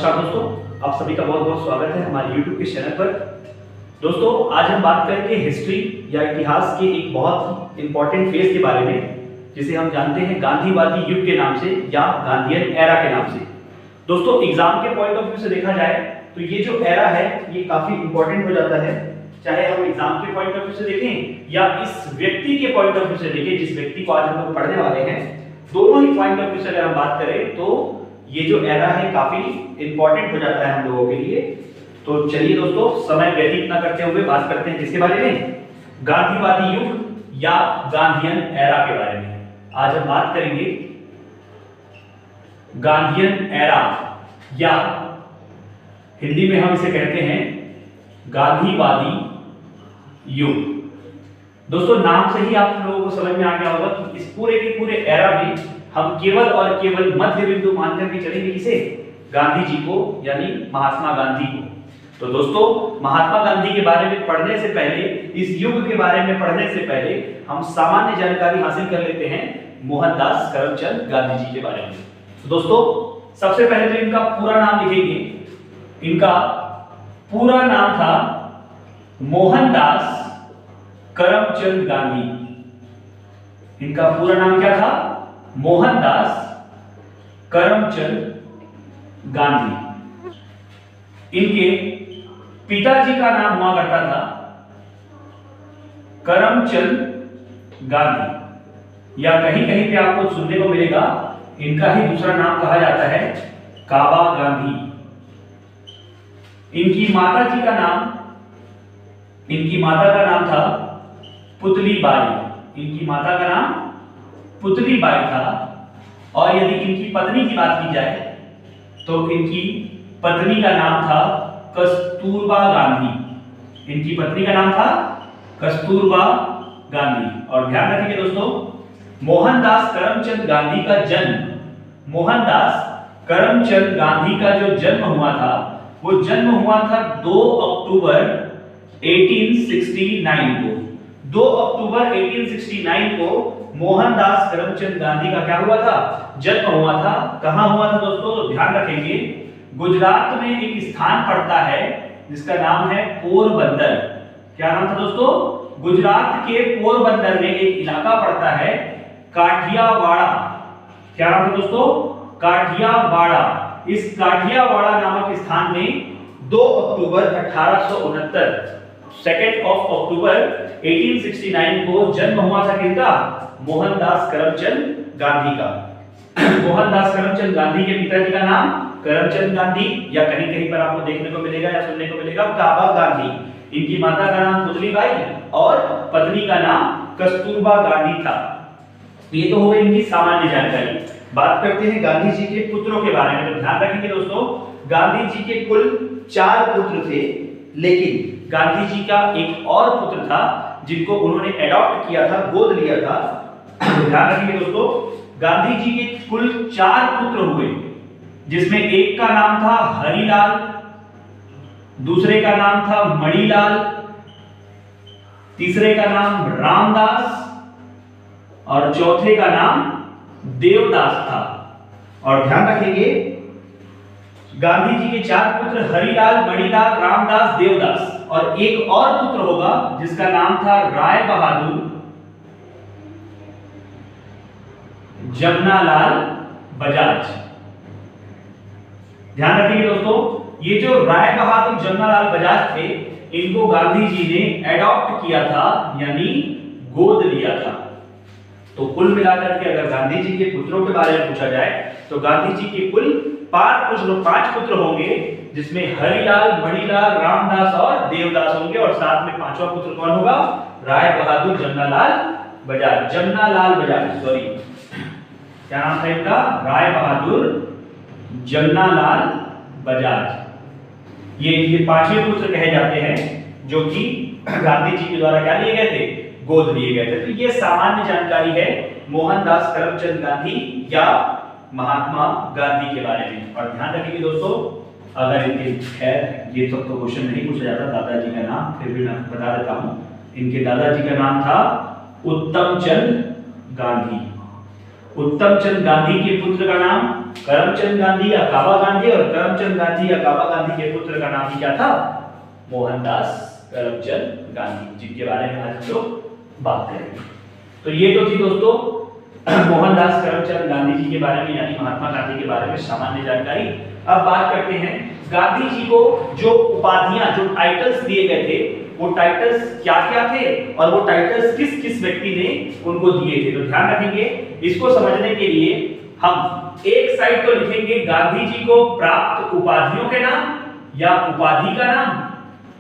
नमस्कार दोस्तों, आप सभी का बहुत बहुत स्वागत है हमारे YouTube के चैनल पर। दोस्तों आज हम बात करेंगे हिस्ट्री या इतिहास के एक बहुत इंपॉर्टेंट फेज के बारे में, जिसे हम जानते हैं गांधीवादी युग के नाम से या गांधीयन एरा के नाम से। दोस्तों एग्जाम के पॉइंट ऑफ व्यू से देखा जाए तो ये जो एरा है ये काफी इंपॉर्टेंट हो जाता है, चाहे हम एग्जाम के पॉइंट ऑफ व्यू से देखें या इस व्यक्ति के पॉइंट ऑफ व्यू से देखें, जिस व्यक्ति को आज हम लोग पढ़ने वाले हैं। दोनों ही पॉइंट ऑफ व्यू से अगर हम बात करें तो ये जो एरा है काफी इंपॉर्टेंट हो जाता है हम लोगों के लिए। तो चलिए दोस्तों समय व्यतीत न करते हुए बात करते हैं किसके बारे में, गांधीवादी युग या गांधीयन एरा के बारे में। आज हम बात करेंगे गांधीयन एरा या हिंदी में हम इसे कहते हैं गांधीवादी युग। दोस्तों नाम से ही आप लोगों को समझ में आ गया होगा कि इस पूरे के पूरे एरा में हम केवल और केवल मध्य बिंदु मानकर के चलेंगे किसे, गांधी जी को, यानी महात्मा गांधी को। तो दोस्तों महात्मा गांधी के बारे में पढ़ने से पहले, इस युग के बारे में पढ़ने से पहले हम सामान्य जानकारी हासिल कर लेते हैं मोहनदास करमचंद गांधी जी के बारे में। तो दोस्तों सबसे पहले तो इनका पूरा नाम लिखेंगे। इनका पूरा नाम था मोहनदास करमचंद गांधी। इनका पूरा नाम क्या था, मोहनदास करमचंद गांधी। इनके पिताजी का नाम हुआ करता था करमचंद गांधी, या कहीं कहीं पे आपको सुनने को मिलेगा इनका ही दूसरा नाम कहा जाता है काबा गांधी। इनकी माता जी का नाम, इनकी माता का नाम था पुतली बाई। इनकी माता का नाम पुतली बाई था। और यदि इनकी पत्नी की बात की जाए तो इनकी पत्नी का नाम था कस्तूरबा गांधी। इनकी पत्नी का नाम था कस्तूरबा गांधी। और ध्यान रखिए दोस्तों, मोहनदास करमचंद गांधी का जन्म, मोहनदास करमचंद गांधी का जो जन्म हुआ था वो जन्म हुआ था 2 अक्टूबर 1869 को। 2 अक्टूबर 1869 को मोहनदास करमचंद गांधी का क्या हुआ था, जन्म हुआ था। कहां हुआ था दोस्तों, तो ध्यान रखेंगे गुजरात में एक स्थान पड़ता है जिसका नाम है पोरबंदर। क्या नाम था दोस्तों, गुजरात के पोरबंदर में एक इलाका पड़ता है काठियावाड़ा। क्या नाम था दोस्तों, काठियावाड़ा। इस काठियावाड़ा नामक स्थान में 2 अक्टूबर 1869 2 अक्टूबर 1869 को जन्म हुआ था किसका, मोहनदास करमचंद गांधी का। मोहनदास करमचंद गांधी के पिताजी का नाम करमचंद गांधी, या कहीं कहीं पर आपको देखने को मिलेगा या सुनने को मिलेगा काबा गांधी। इनकी माता का नाम पुतली बाई और पत्नी का नाम कस्तूरबा गांधी था। ये तो हो गई इनकी सामान्य जानकारी। बात करते हैं गांधी जी के पुत्रों के बारे में। तो ध्यान रखेंगे दोस्तों, गांधी जी के कुल 4 पुत्र थे, लेकिन गांधी जी का एक और पुत्र था जिनको उन्होंने एडॉप्ट किया था, गोद लिया था। ध्यान रखिए दोस्तों, गांधी जी के कुल 4 पुत्र हुए, जिसमें एक का नाम था हरिलाल, दूसरे का नाम था मणिलाल, तीसरे का नाम रामदास और चौथे का नाम देवदास था। और ध्यान रखेंगे गांधी जी के 4 पुत्र हरिलाल, मणिलाल, रामदास, देवदास, और एक और पुत्र होगा जिसका नाम था राय बहादुर जमनालाल बजाज। ध्यान रखिए दोस्तों, ये जो राय बहादुर जमनालाल बजाज थे, इनको गांधी जी ने एडॉप्ट किया था, यानी गोद लिया था। तो कुल मिलाकर के अगर गांधी जी के पुत्रों के बारे में पूछा जाए तो गांधी जी के कुल 5 पुत्र होंगे, जिसमें हरिलाल, मणिलाल, रामदास और देवदास होंगे। और साथ में 5वां पुत्र कौन होगा, राय बहादुर जमनालाल बजाज। जमनालाल बजाज, सॉरी, क्या नाम था इनका, राय बहादुर जमनालाल बजाज। ये 5वें पुत्र कहे जाते हैं जो कि गांधी जी के द्वारा क्या लिए गए थे, गोद लिए गए थे। तो ये सामान्य जानकारी है मोहनदास करमचंद गांधी या महात्मा गांधी के बारे में। और ध्यान रखिए दोस्तों, अगर इनके, खैर ये सब तो क्वेश्चन नहीं पूछा जाता, दादाजी का नाम फिर भी मैं बता देता हूं। इनके दादाजी का नाम था उत्तमचंद गांधी। उत्तमचंद गांधी के पुत्र का नाम करमचंद गांधी या काबा गांधी, और करमचंद गांधी या काबा गांधी के पुत्र का नाम ही क्या था? मोहनदास करमचंद गांधी, जिनके बारे में आज हम लोग बात करेंगे। तो ये तो थी दोस्तों मोहनदास करमचंद गांधी जी के बारे में, यानी महात्मा गांधी के बारे में सामान्य जानकारी। अब बात करते हैं गांधी जी को जो उपाधियां, जो टाइटल्स दिए गए थे, वो टाइटल्स क्या क्या थे और वो टाइटल्स किस किस व्यक्ति ने उनको दिए थे। तो ध्यान रखेंगे, इसको समझने के लिए हम एक साइड तो लिखेंगे गांधी जी को प्राप्त उपाधियों के नाम या उपाधि का नाम,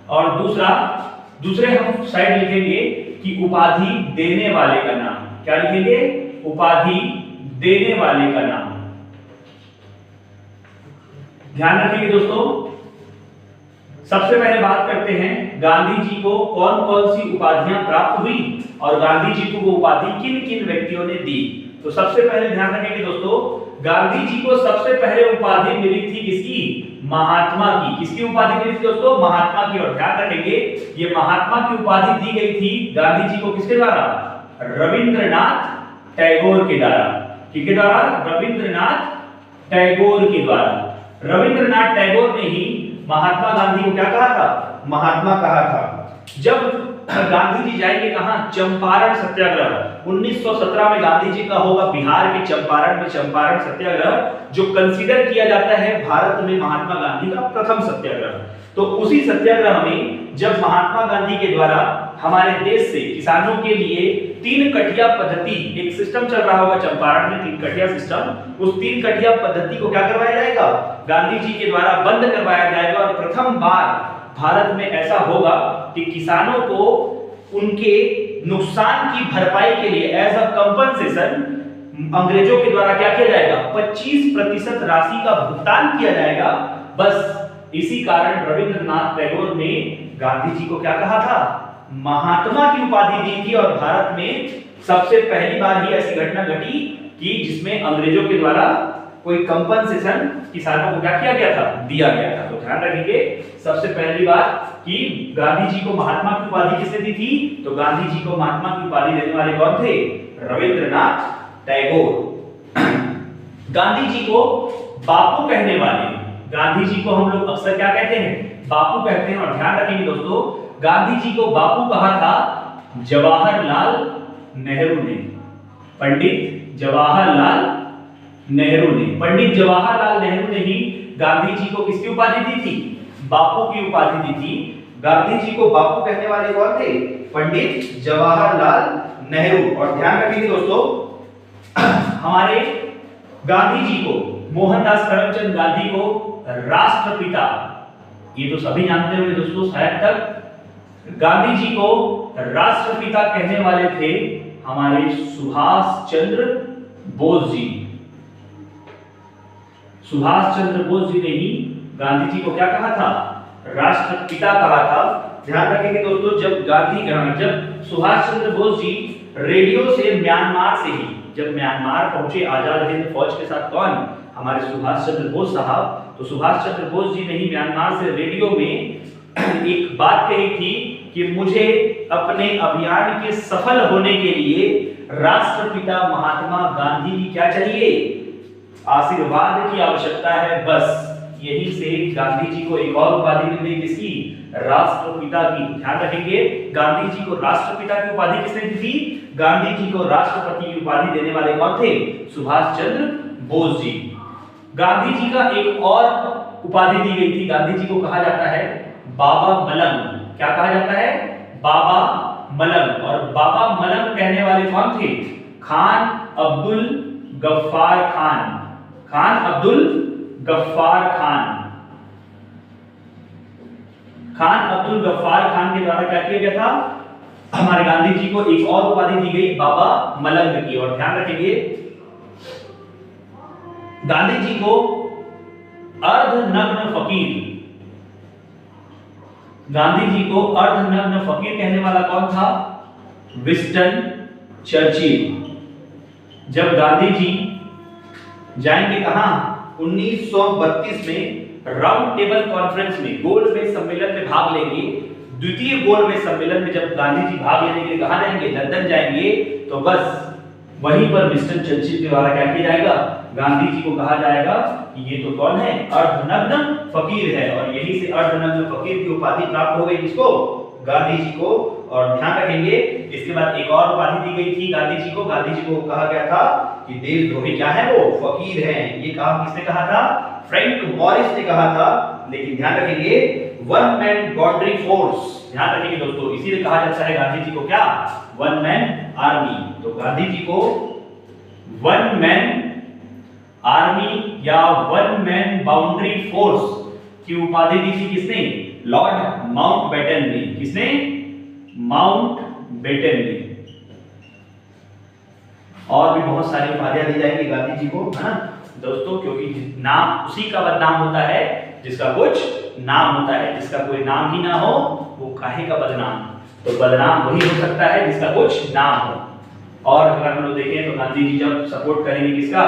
और दूसरे हम साइड लिखेंगे कि उपाधि देने वाले का नाम। क्या लिखेंगे? उपाधि देने वाले का नाम। ध्यान रखिए दोस्तों, सबसे पहले बात करते हैं गांधी जी को कौन कौन सी उपाधियां प्राप्त हुई और गांधी जी को वो उपाधि किन किन व्यक्तियों ने दी। तो सबसे पहले ध्यान रखेंगे दोस्तों, गांधी जी को सबसे पहले उपाधि मिली थी किसकी? महात्मा की। किसकी उपाधि मिली थी दोस्तों? महात्मा की। और ध्यान रखेंगे, ये महात्मा की उपाधि दी गई थी गांधी जी को किसके द्वारा? रविंद्रनाथ टैगोर के द्वारा। किसके द्वारा? रविंद्रनाथ टैगोर के द्वारा। रविंद्रनाथ टैगोर ने ही महात्मा गांधी को क्या कहा था? महात्मा कहा था। जब गांधी जी जाएंगे कहां? चंपारण सत्याग्रह 1917 में गांधी जी का होगा बिहार के चंपारण में चंपारण सत्याग्रह, जो कंसीडर किया जाता है भारत में महात्मा गांधी का प्रथम सत्याग्रह। तो उसी सत्याग्रह में जब महात्मा गांधी के द्वारा हमारे देश से किसानों के लिए 3 कटिया पद्धति, एक सिस्टम चल रहा होगा चंपारण में 3 कटिया सिस्टम, उस 3 कटिया पद्धति को क्या करवाया जाएगा? गांधी जी के द्वारा बंद करवाया जाएगा। और प्रथम बार भारत में ऐसा होगा कि किसानों को उनके नुकसान की भरपाई के लिए एज अ कंपनसेशन अंग्रेजों के द्वारा क्या किया जाएगा? 25% राशि का भुगतान किया जाएगा। बस इसी कारण रविंद्रनाथ टैगोर ने गांधी जी को क्या कहा था? महात्मा की उपाधि दी थी। और भारत में सबसे पहली बार ही ऐसी घटना घटी कि जिसमें अंग्रेजों के द्वारा कोई कंपनसेशन किसानों को क्या किया गया था? दिया गया था। तो ध्यान रखिए, सबसे पहली बात कि गांधी जी को महात्मा की उपाधि किसने दी थी? तो गांधी जी को महात्मा की उपाधि देने वाले कौन थे? रविंद्रनाथ टैगोर। गांधी जी को बापू कहने वाले, गांधी जी को हम लोग अक्सर क्या कहते हैं? बापू कहते हैं। और ध्यान रखेंगे दोस्तों, गांधी जी को बापू कहा था जवाहरलाल नेहरू ने। पंडित जवाहरलाल नेहरू ने, पंडित जवाहरलाल नेहरू ने ही गांधी जी को किसकी उपाधि दी थी? बापू की उपाधि दी थी। गांधी जी को बापू कहने वाले कौन थे? पंडित जवाहरलाल नेहरू। और ध्यान रखिए दोस्तों, हमारे गांधी जी को, मोहनदास करमचंद गांधी को राष्ट्रपिता, ये तो सभी जानते होंगे दोस्तों शायद तक, गांधी जी को राष्ट्रपिता कहने वाले थे हमारे सुभाष चंद्र बोस जी। सुभाष चंद्र बोस जी ने ही गांधी जी को क्या कहा था? राष्ट्रपिता कहा था। ध्यान रखेंगे दोस्तों, जब सुभाष चंद्र बोस जी रेडियो से म्यांमार से ही, जब म्यांमार पहुंचे आजाद हिंद फौज के साथ, कौन? हमारे सुभाष चंद्र बोस साहब। तो सुभाष चंद्र बोस जी ने ही म्यांमार से रेडियो में एक बात कही थी कि मुझे अपने अभियान के सफल होने के लिए राष्ट्रपिता महात्मा गांधी की क्या चाहिए? आशीर्वाद की आवश्यकता है। बस यही से गांधी जी को एक और उपाधि मिल गई, किसकी? राष्ट्रपिता की। ध्यान रखेंगे, गांधी जी को राष्ट्रपिता की उपाधि किसने दी थी? गांधी जी को राष्ट्रपति की उपाधि देने वाले कौन थे? सुभाष चंद्र बोस जी। गांधी जी का एक और उपाधि दी गई थी, गांधी जी को कहा जाता है बाबा मलंग। क्या कहा जाता है? बाबा मलंग। और बाबा मलंग कहने वाले कौन थे? खान अब्दुल गफ्फार खान। खान अब्दुल गफ्फार खान। खान अब्दुल गफ्फार खान के द्वारा क्या किया गया था? हमारे गांधी जी को एक और उपाधि दी गई बाबा मलंग की। और ध्यान रखेंगे, गांधी जी को अर्धनग्न फकीर, गांधी जी को अर्धनग्न फकीर कहने वाला कौन था? Winston Churchill. जब गांधी जी जाएंगे कहां? 1932 में राउंड टेबल कॉन्फ्रेंस में, गोलमेज सम्मेलन में भाग लेंगे। द्वितीय गोलमेज सम्मेलन में जब गांधी जी भाग लेने के लिए कहां जाएंगे? लंदन जाएंगे। तो बस वहीं पर मिस्टर चर्चिल के द्वारा क्या किया जाएगा, गांधी जी को कहा जाएगा कि ये तो कौन है, अर्धनग्न फकीर है, और यहीं से अर्धनग्न फकीर की उपाधि प्राप्त हो गई किसको, गांधी जी को। और ध्यान रखेंगे इसके बाद एक और उपाधि दी गई थी गांधी जी को। गांधी जी को कहा गया था कि देशद्रोही क्या है, वो फकीर हैं। ये कहा किसने कहा था, फ्रैंक मॉरिस ने कहा था। लेकिन ध्यान रखेंगे वन मैन बाउंड्री फोर्स, ध्यान रखेंगे दोस्तों, इसीलिए कहा जाता है गांधी जी को क्या, वन मैन आर्मी। तो गांधी जी को वन मैन आर्मी या वन मैन बाउंड्री फोर्स की उपाधि दी थी किसने, लॉर्ड माउंटबेटन ने। किसने, माउंटबेटन ने। और भी बहुत सारी उपाधियां दी जाएंगी गांधी जी को, है ना दोस्तों, क्योंकि नाम उसी का बदनाम होता है जिसका कुछ नाम होता है। जिसका कोई नाम ही ना हो वो काहे का बदनाम। तो बदनाम वही हो सकता है जिसका कुछ नाम हो। और अगर हम लोग देखें तो गांधी जी जब सपोर्ट करेंगे किसका,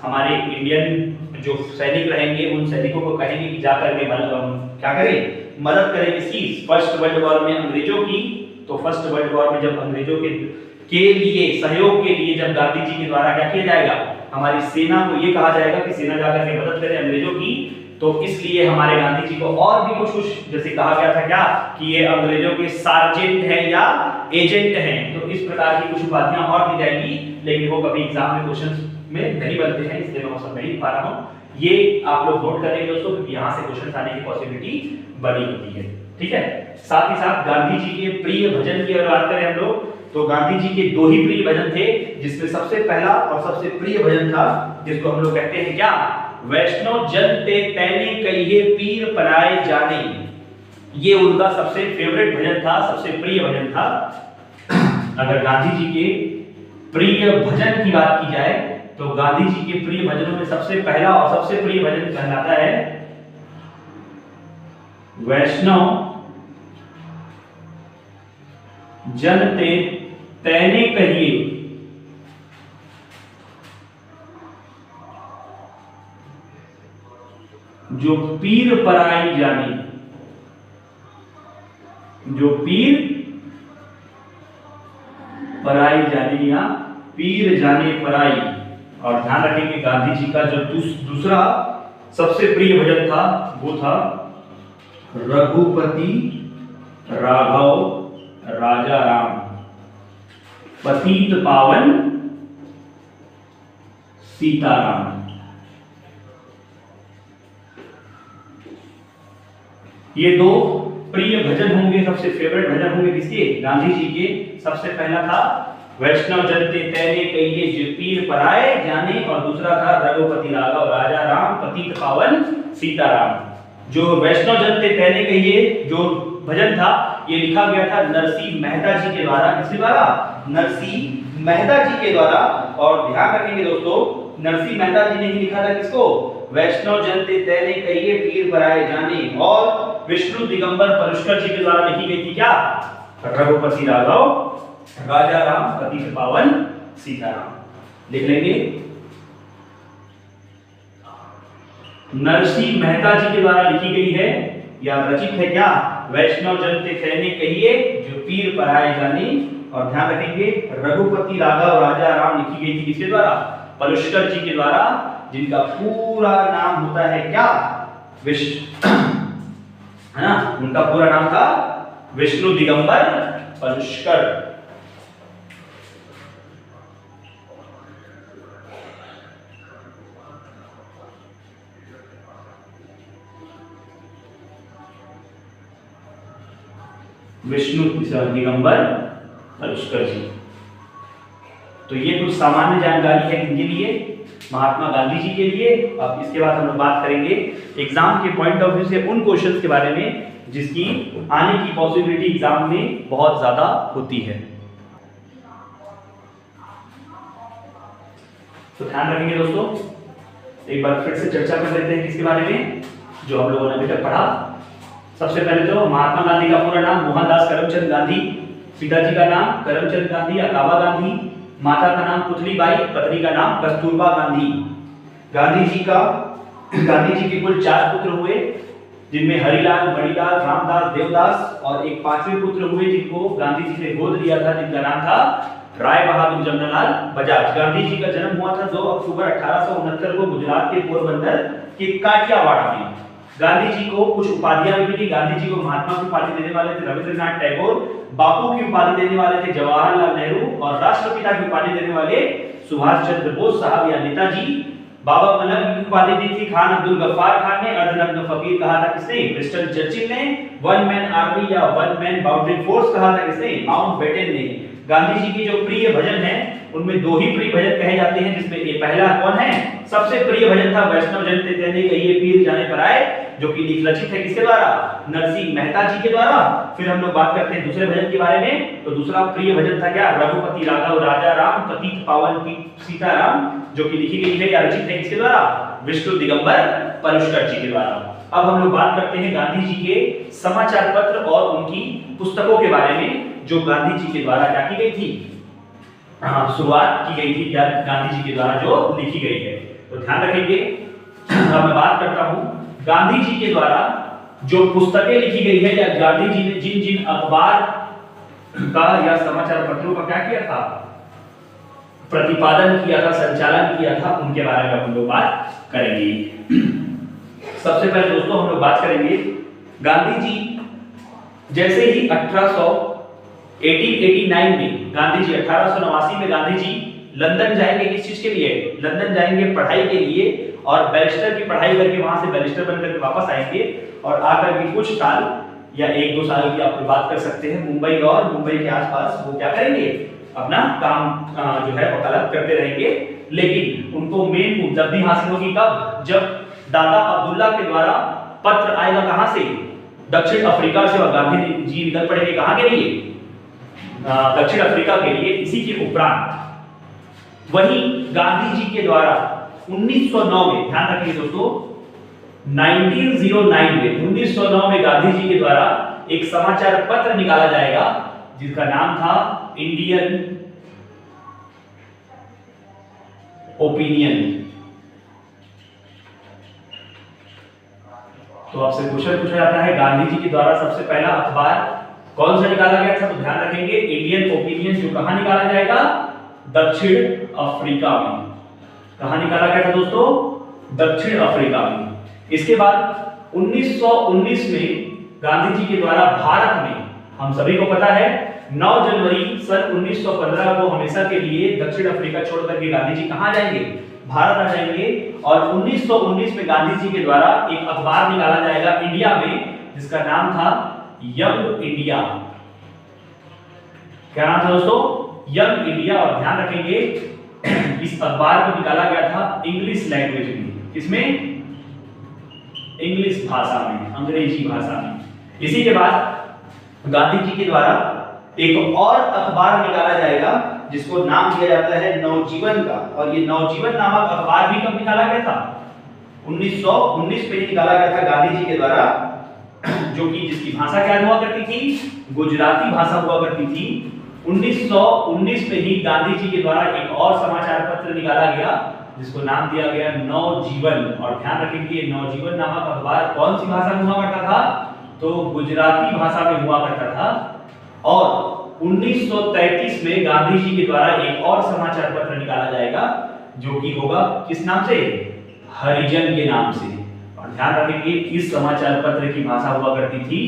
हमारे इंडियन जो सैनिक रहेंगे उन सैनिकों को कहेंगे कि जाकर के क्या करें, मदद करें किसकी, फर्स्ट वर्ल्ड वॉर में अंग्रेजों की। तो फर्स्ट वर्ल्ड वॉर में जब अंग्रेजों के लिए सहयोग के लिए जब गांधी जी के द्वारा क्या किया जाएगा, हमारी सेना को ये कहा जाएगा कि सेना जाकर के मदद करे अंग्रेजों की। तो इसलिए हमारे गांधी जी को और भी कुछ जैसे कहा गया था क्या कि ये अंग्रेजों के सार्जेंट हैं या एजेंट हैं। तो इस प्रकार की कुछ उपाधियां और दी जाएंगी, लेकिन वो कभी एग्जाम में क्वेश्चन में नहीं बनते हैं, इसलिए मैं वो सब नहीं पा रहा हूं। ये आप लोग नोट करेंगे दोस्तों, क्योंकि यहां से क्वेश्चन आने की पॉसिबिलिटी बड़ी होती है। ठीक है, साथ ही साथ गांधी जी के प्रिय भजन की अगर बात करें हम लोग, तो गांधी जी के दो ही प्रिय भजन थे, जिसमें सबसे पहला और सबसे प्रिय भजन था जिसको हम लोग कहते हैं क्या, वैष्णव जन ते तैने कहिए पीर पराए जाने। ये उनका सबसे फेवरेट भजन था, सबसे प्रिय भजन था। अगर गांधी जी के प्रिय भजन की बात की जाए तो गांधी जी के प्रिय भजनों में सबसे पहला और सबसे प्रिय भजन कहलाता है वैष्णव जन ते तैने कहिए जो पीर पराई जाने। जो पीर पराई जाने या पीर जाने पराई। और ध्यान रखेंगे गांधी जी का जो दूसरा सबसे प्रिय भजन था वो था रघुपति राघव राजा राम पतित पावन सीताराम। ये दो प्रिय भजन होंगे, सबसे फेवरेट भजन होंगे किसके, गांधी जी के। सबसे पहला था वैष्णव जन ते तैने कहिए जो पीर पराए जाने, और दूसरा था रघुपति राघव राजा राम पतित पावन सीताराम। जो वैष्णव जन ते तैने कहिए जो भजन था ये लिखा गया था नरसिंह मेहता जी के द्वारा। किसके द्वारा, नरसिंह मेहता जी के द्वारा। और ध्यान रखेंगे दोस्तों, नरसिंह मेहता जी ने ही लिखा था किसको, वैष्णव जन ते तैने कहिए पीर पराए जाने। और विष्णु दिगंबर पलुष्कर जी के द्वारा लिखी गई थी क्या, रघुपति राघव राजा राम पतित पावन सीताराम। लिख लेंगे, नरसिंह मेहता जी के द्वारा लिखी गई है या रचित है क्या, वैष्णव जन ते तैने कहिए जो पीर पराए जाने। और ध्यान रखेंगे रघुपति राघव राजा राम लिखी गई थी किसके द्वारा, पलुष्कर जी के द्वारा, जिनका पूरा नाम होता है क्या, विष्णु, है ना, उनका पूरा नाम था विष्णु दिगंबर पलुष्कर। विष्णु दिगंबर पलुष्कर जी। तो ये कुछ सामान्य जानकारी है किनके लिए, महात्मा गांधी जी के लिए। अब इसके बाद हम लोग बात करेंगे एग्जाम के पॉइंट ऑफ व्यू से उन क्वेश्चंस के बारे में जिसकी आने की पॉसिबिलिटी एग्जाम में बहुत ज्यादा होती है। तो ध्यान रखेंगे दोस्तों, एक बार फिर से चर्चा कर लेते हैं किसके बारे में जो हम लोगों ने अभी तक पढ़ा। सबसे पहले तो महात्मा गांधी का पूरा नाम मोहनदास करमचंद गांधी, पिताजी का नाम करमचंद गांधी अकाबा गांधी, माता का नाम पुतलीबाई, पत्नी का नाम कस्तूरबा गांधी। गांधी जी के कुल 4 पुत्र हुए, जिनमें हरिलाल, मणिलाल, रामदास, देवदास, और एक 5वें पुत्र हुए जिनको गांधी जी ने गोद लिया था, जिनका नाम था राय बहादुर जमनालाल बजाज। गांधी जी का जन्म हुआ था 2 अक्टूबर 1869 को गुजरात के पोरबंदर के काठियावाड़ में। गांधी जी को कुछ उपाधियां भी मिली। गांधी जी को महात्मा की उपाधि देने वाले थे रविंद्रनाथ टैगोर, बापू की उपाधि देने वाले थे जवाहरलाल नेहरू, और राष्ट्रपिता की उपाधि देने वाले सुभाष चंद्र बोस साहब या नेताजी। बाबा मलक की उपाधि दी थी खान अब्दुल गफ्फार खान ने। अर्धनग्न फकीर कहा था किसने? विंस्टन चर्चिल ने। वन मैन आर्मी या वन मैन बाउंड्री फोर्स कहा था किसने? माउंटबेटन ने। गांधी जी की जो प्रिय भजन है उनमें 2 ही प्रिय भजन कहे जाते हैं, जिसमें ये पहला कौन है? सबसे प्रिय भजन था वैष्णव जन ते तेने कहिए पीर जाने पर आए, जो कि लिखित है किसके द्वारा? नरसिंह मेहता जी के द्वारा। फिर हम लोग बात करते हैं दूसरे भजन के बारे में। तो दूसरा प्रिय भजन था क्या? रघुपति राघव राजा राम पतित पावन सीताराम, जो कि लिखी गई है या रचित है किसके द्वारा? विष्णु दिगंबर पलुष्कर जी के द्वारा। अब हम लोग बात करते हैं गांधी जी के समाचार पत्र और उनकी पुस्तकों के बारे में, जो गांधी जी के द्वारा क्या की गई थी? शुरुआत की गई थी या गांधी जी के द्वारा जो लिखी गई है। तो ध्यान रखेंगे। अब मैं बात करता हूं गांधी जी के द्वारा जो पुस्तकें लिखी गई है या गांधी जी ने जिन जिन अखबार का या समाचार पत्रों का क्या किया था? प्रतिपादन किया था, संचालन किया था, उनके बारे में हम लोग बात करेंगे। सबसे पहले दोस्तों हम लोग बात करेंगे गांधी जी जैसे ही 1889 में गांधी जी 1889 में गांधी जी लंदन जाएंगे। किस चीज के लिए? लंदन जाएंगे पढ़ाई के लिए, और बैरिस्टर की पढ़ाई करके वहां से बैरिस्टर बनकर के वापस आएंगे, और आकर के कुछ साल या 1-2 साल की आप बात कर सकते हैं मुंबई और मुंबई के आसपास वो क्या करेंगे? अपना काम जो है वकालत करते रहेंगे। लेकिन उनको मेन उपलब्धि हासिल होगी कब? जब दादा अब्दुल्ला के द्वारा पत्र आएगा कहां से? दक्षिण अफ्रीका से, और गांधी जी निकल पड़ेंगे कहां के लिए? दक्षिण अफ्रीका के लिए। इसी के उपरांत वही गांधी जी के द्वारा 1909 में, ध्यान रखिए दोस्तों, 1909 में गांधी जी के द्वारा एक समाचार पत्र निकाला जाएगा जिसका नाम था इंडियन ओपिनियन। तो आपसे क्वेश्चन पूछा जाता है गांधी जी के द्वारा सबसे पहला अखबार कौन सा निकाला गया था? तो ध्यान रखेंगे इंडियन ओपिनियन, जो कहां निकाला जाएगा? दक्षिण अफ्रीका में। कहां निकाला गया था दोस्तों? दक्षिण अफ्रीका में। इसके बाद 1919 में गांधी जी के द्वारा भारत में, हम सभी को पता है 9 जनवरी सन 1915 को हमेशा के लिए दक्षिण अफ्रीका छोड़कर के गांधी जी कहां जाएंगे? भारत आ जाएंगे। और 1919 में गांधी जी के द्वारा एक अखबार निकाला जाएगा इंडिया में, जिसका नाम था यंग इंडिया। क्या नाम था दोस्तों? Young India. और ध्यान रखेंगे इस अखबार को निकाला गया था इंग्लिश लैंग्वेज में। किसमें? इंग्लिश भाषा में, अंग्रेजी भाषा में। इसी के बाद गांधी जी के द्वारा एक और अखबार निकाला जाएगा जिसको नाम दिया जाता है नवजीवन का। और ये नवजीवन नामक अखबार भी कब निकाला गया था? 1919 में निकाला गया था गांधी जी के द्वारा, जो कि जिसकी भाषा क्या हुआ करती थी? गुजराती भाषा हुआ करती थी। 1919 में ही गांधी जी के द्वारा एक और समाचार पत्र निकाला गया जिसको नाम दिया गया नवजीवन। और ध्यान रखेंगे नवजीवन नामक अखबार कौन सी भाषा में हुआ करता था? तो गुजराती भाषा में हुआ करता था। और 1933 में गांधी जी के द्वारा एक और समाचार पत्र निकाला जाएगा जो कि होगा किस नाम से? हरिजन के नाम से। और ध्यान रखेंगे इस समाचार पत्र की भाषा हुआ करती थी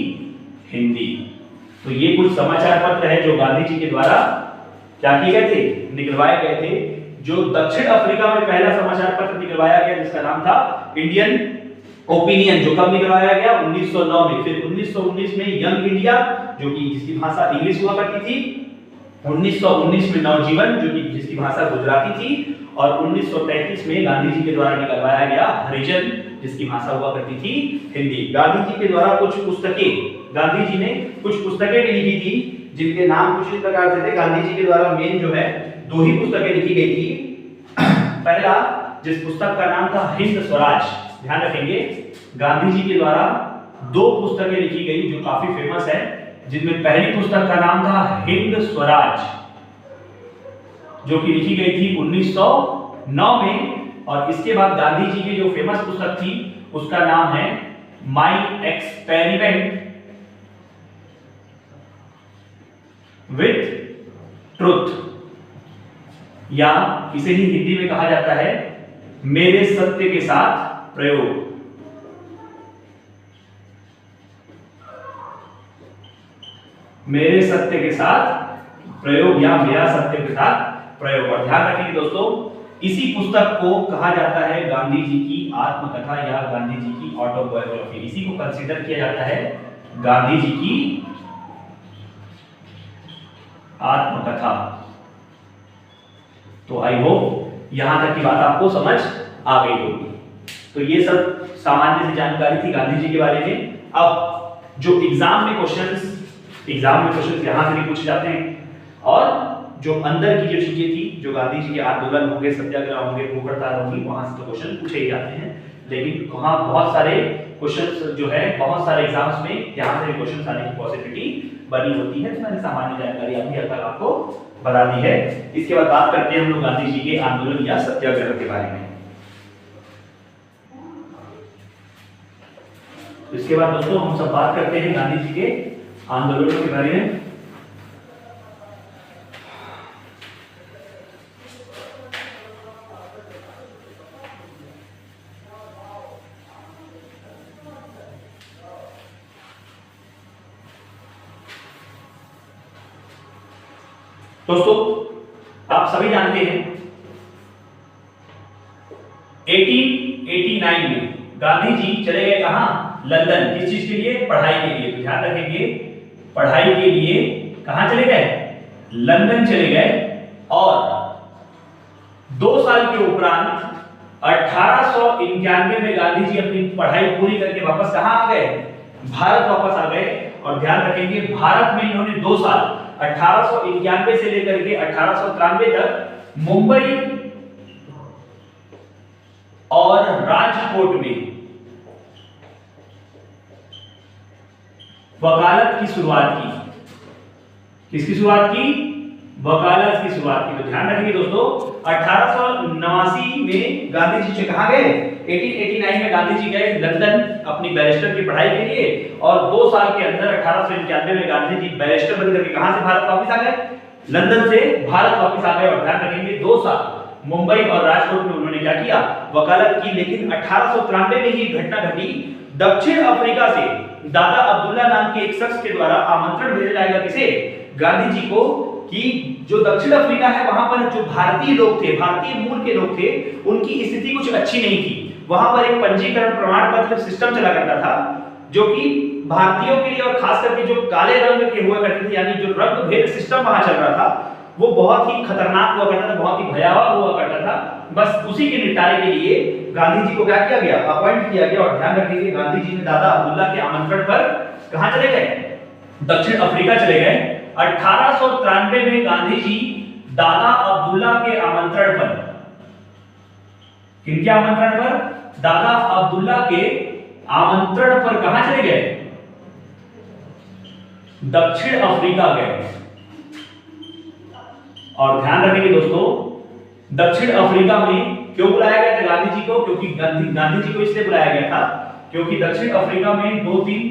हिंदी। तो ये कुछ समाचार पत्र है जो गांधी जी के द्वारा क्या किए गए थे? निकलवाए गए थे। जो दक्षिण अफ्रीका में पहला समाचार पत्र निकलवाया गया जिसका नाम था इंडियन ओपिनियन, जो कब निकलवाया गया? 1909 में। फिर 1919 में यंग इंडिया, जो कि जिसकी भाषा इंग्लिश हुआ करती थी। 1919 में नवजीवन, जो कि जिसकी भाषा गुजराती थी। और 1933 में गांधी जी के द्वारा निकलवाया गया हरिजन, जिसकी भाषा हुआ करती थी हिंदी। गांधी जी के द्वारा कुछ पुस्तकें, गांधी जी ने कुछ पुस्तकें भी लिखी थी जिनके नाम कुछ इस प्रकार से थे। गांधी जी के द्वारा मेन जो है 2 ही पुस्तकें लिखी गई थी। पहला जिस पुस्तक का नाम था हिंद स्वराज, ध्यान रखेंगे गांधी जी के द्वारा 2 पुस्तकें लिखी गई जो काफी फेमस है, जिनमें पहली पुस्तक का नाम था हिंद स्वराज, जो कि लिखी गई थी 1909 में। और इसके बाद गांधी जी की जो फेमस पुस्तक थी उसका नाम है माय एक्सपेरिमेंट विथ ट्रुथ। या इसे ही हिंदी में कहा जाता है मेरे सत्य के साथ प्रयोग। मेरे सत्य के साथ प्रयोग या मेरा सत्य के साथ प्रयोग। और ध्यान रखेंगे दोस्तों, इसी पुस्तक को कहा जाता है गांधी जी की आत्मकथा या गांधी जी की ऑटोबायोग्राफी। इसी को कंसीडर किया जाता है गांधी जी की आत्मकथा। तो आई होप यहां तक की बात आपको समझ आ गई होगी। तो ये सब सामान्य सी जानकारी थी गांधी जी के बारे में। अब जो एग्जाम में क्वेश्चंस यहां से भी पूछे जाते हैं, और जो अंदर की जो चीजें थी, जो गांधी जी के आंदोलन होंगे, सत्याग्रह होंगे, भूख हड़ताल होंगी, वहां से तो क्वेश्चन पूछे ही जाते हैं। लेकिन वहां बहुत सारे क्वेश्चंस जो है, बहुत सारे एग्जाम्स में यहां से क्वेश्चंस आने की पॉसिबिलिटी बनी होती है। तो मैंने सामान्य जानकारी अभी तक आपको बता दी है। इसके बाद बात करते हैं हम लोग गांधी जी के आंदोलन या सत्याग्रह के बारे में। इसके बाद दोस्तों हम सब बात करते हैं गांधी जी के आंदोलनों के बारे में। दोस्तों आप सभी जानते हैं 1889 में गांधी जी चले गए कहां? लंदन। किस चीज के लिए? पढ़ाई के लिए। तो ध्यान रखेंगे, पढ़ाई के लिए कहां चले गए? लंदन चले गए। और 2 साल के उपरांत 1891 में गांधी जी अपनी पढ़ाई पूरी करके वापस कहां आ गए? भारत वापस आ गए। और ध्यान रखेंगे भारत में इन्होंने 2 साल 1891 से लेकर के 1893 तक मुंबई और राजकोट में वकालत की शुरुआत की। किसकी शुरुआत की? वकालत की शुरुआत की। तो ध्यान रखिए दोस्तों, 1889 में गांधी जी कहां गए? 1889 में गांधी जी गए लंदन अपनी बैरिस्टर की पढ़ाई के लिए, और 2 साल के अंदर 1891 में गांधी जी बैरिस्टर बनकर के कहां से भारत वापस आ गए? लंदन से भारत वापस आ गए। और ध्यान रखेंगे 2 साल मुंबई और राजकोट में उन्होंने क्या किया? वकालत की। लेकिन 1893 में ही घटना घटी, दक्षिण अफ्रीका से दादा अब्दुल्ला नाम के एक शख्स के द्वारा आमंत्रण भेजा जाएगा किसे? गांधी जी को, कि जो दक्षिण अफ्रीका है वहां पर जो भारतीय लोग थे, भारतीय मूल के लोग थे, उनकी स्थिति कुछ अच्छी नहीं थी। वहां पर एक पंजीकरण प्रमाण पत्र सिस्टम चला करता था, जो कि भारतीयों के लिए और खास करके जो काले रंग के हुआ करते थे, यानी जो रंग भेद सिस्टम वहां चल रहा था, वो बहुत ही खतरनाक हुआ करता था, बहुत ही भयावह हुआ करता था। बस उसी के निपटारे के लिए गांधी जी को क्या किया गया? अपॉइंट किया गया। और ध्यान रखिए गांधी जी ने दादा अब्दुल्ला के आमंत्रण पर कहां चले गए? दक्षिण अफ्रीका चले गए। 1893 में गांधी जी दादा अब्दुल्ला के आमंत्रण पर, किनके आमंत्रण पर? दादा अब्दुल्ला के आमंत्रण पर कहां चले गए? दक्षिण अफ्रीका गए। और ध्यान रखेंगे दोस्तों, दक्षिण अफ्रीका में क्यों बुलाया गया था गांधी जी को? क्योंकि गांधी जी को इसलिए बुलाया गया था क्योंकि दक्षिण अफ्रीका में 2-3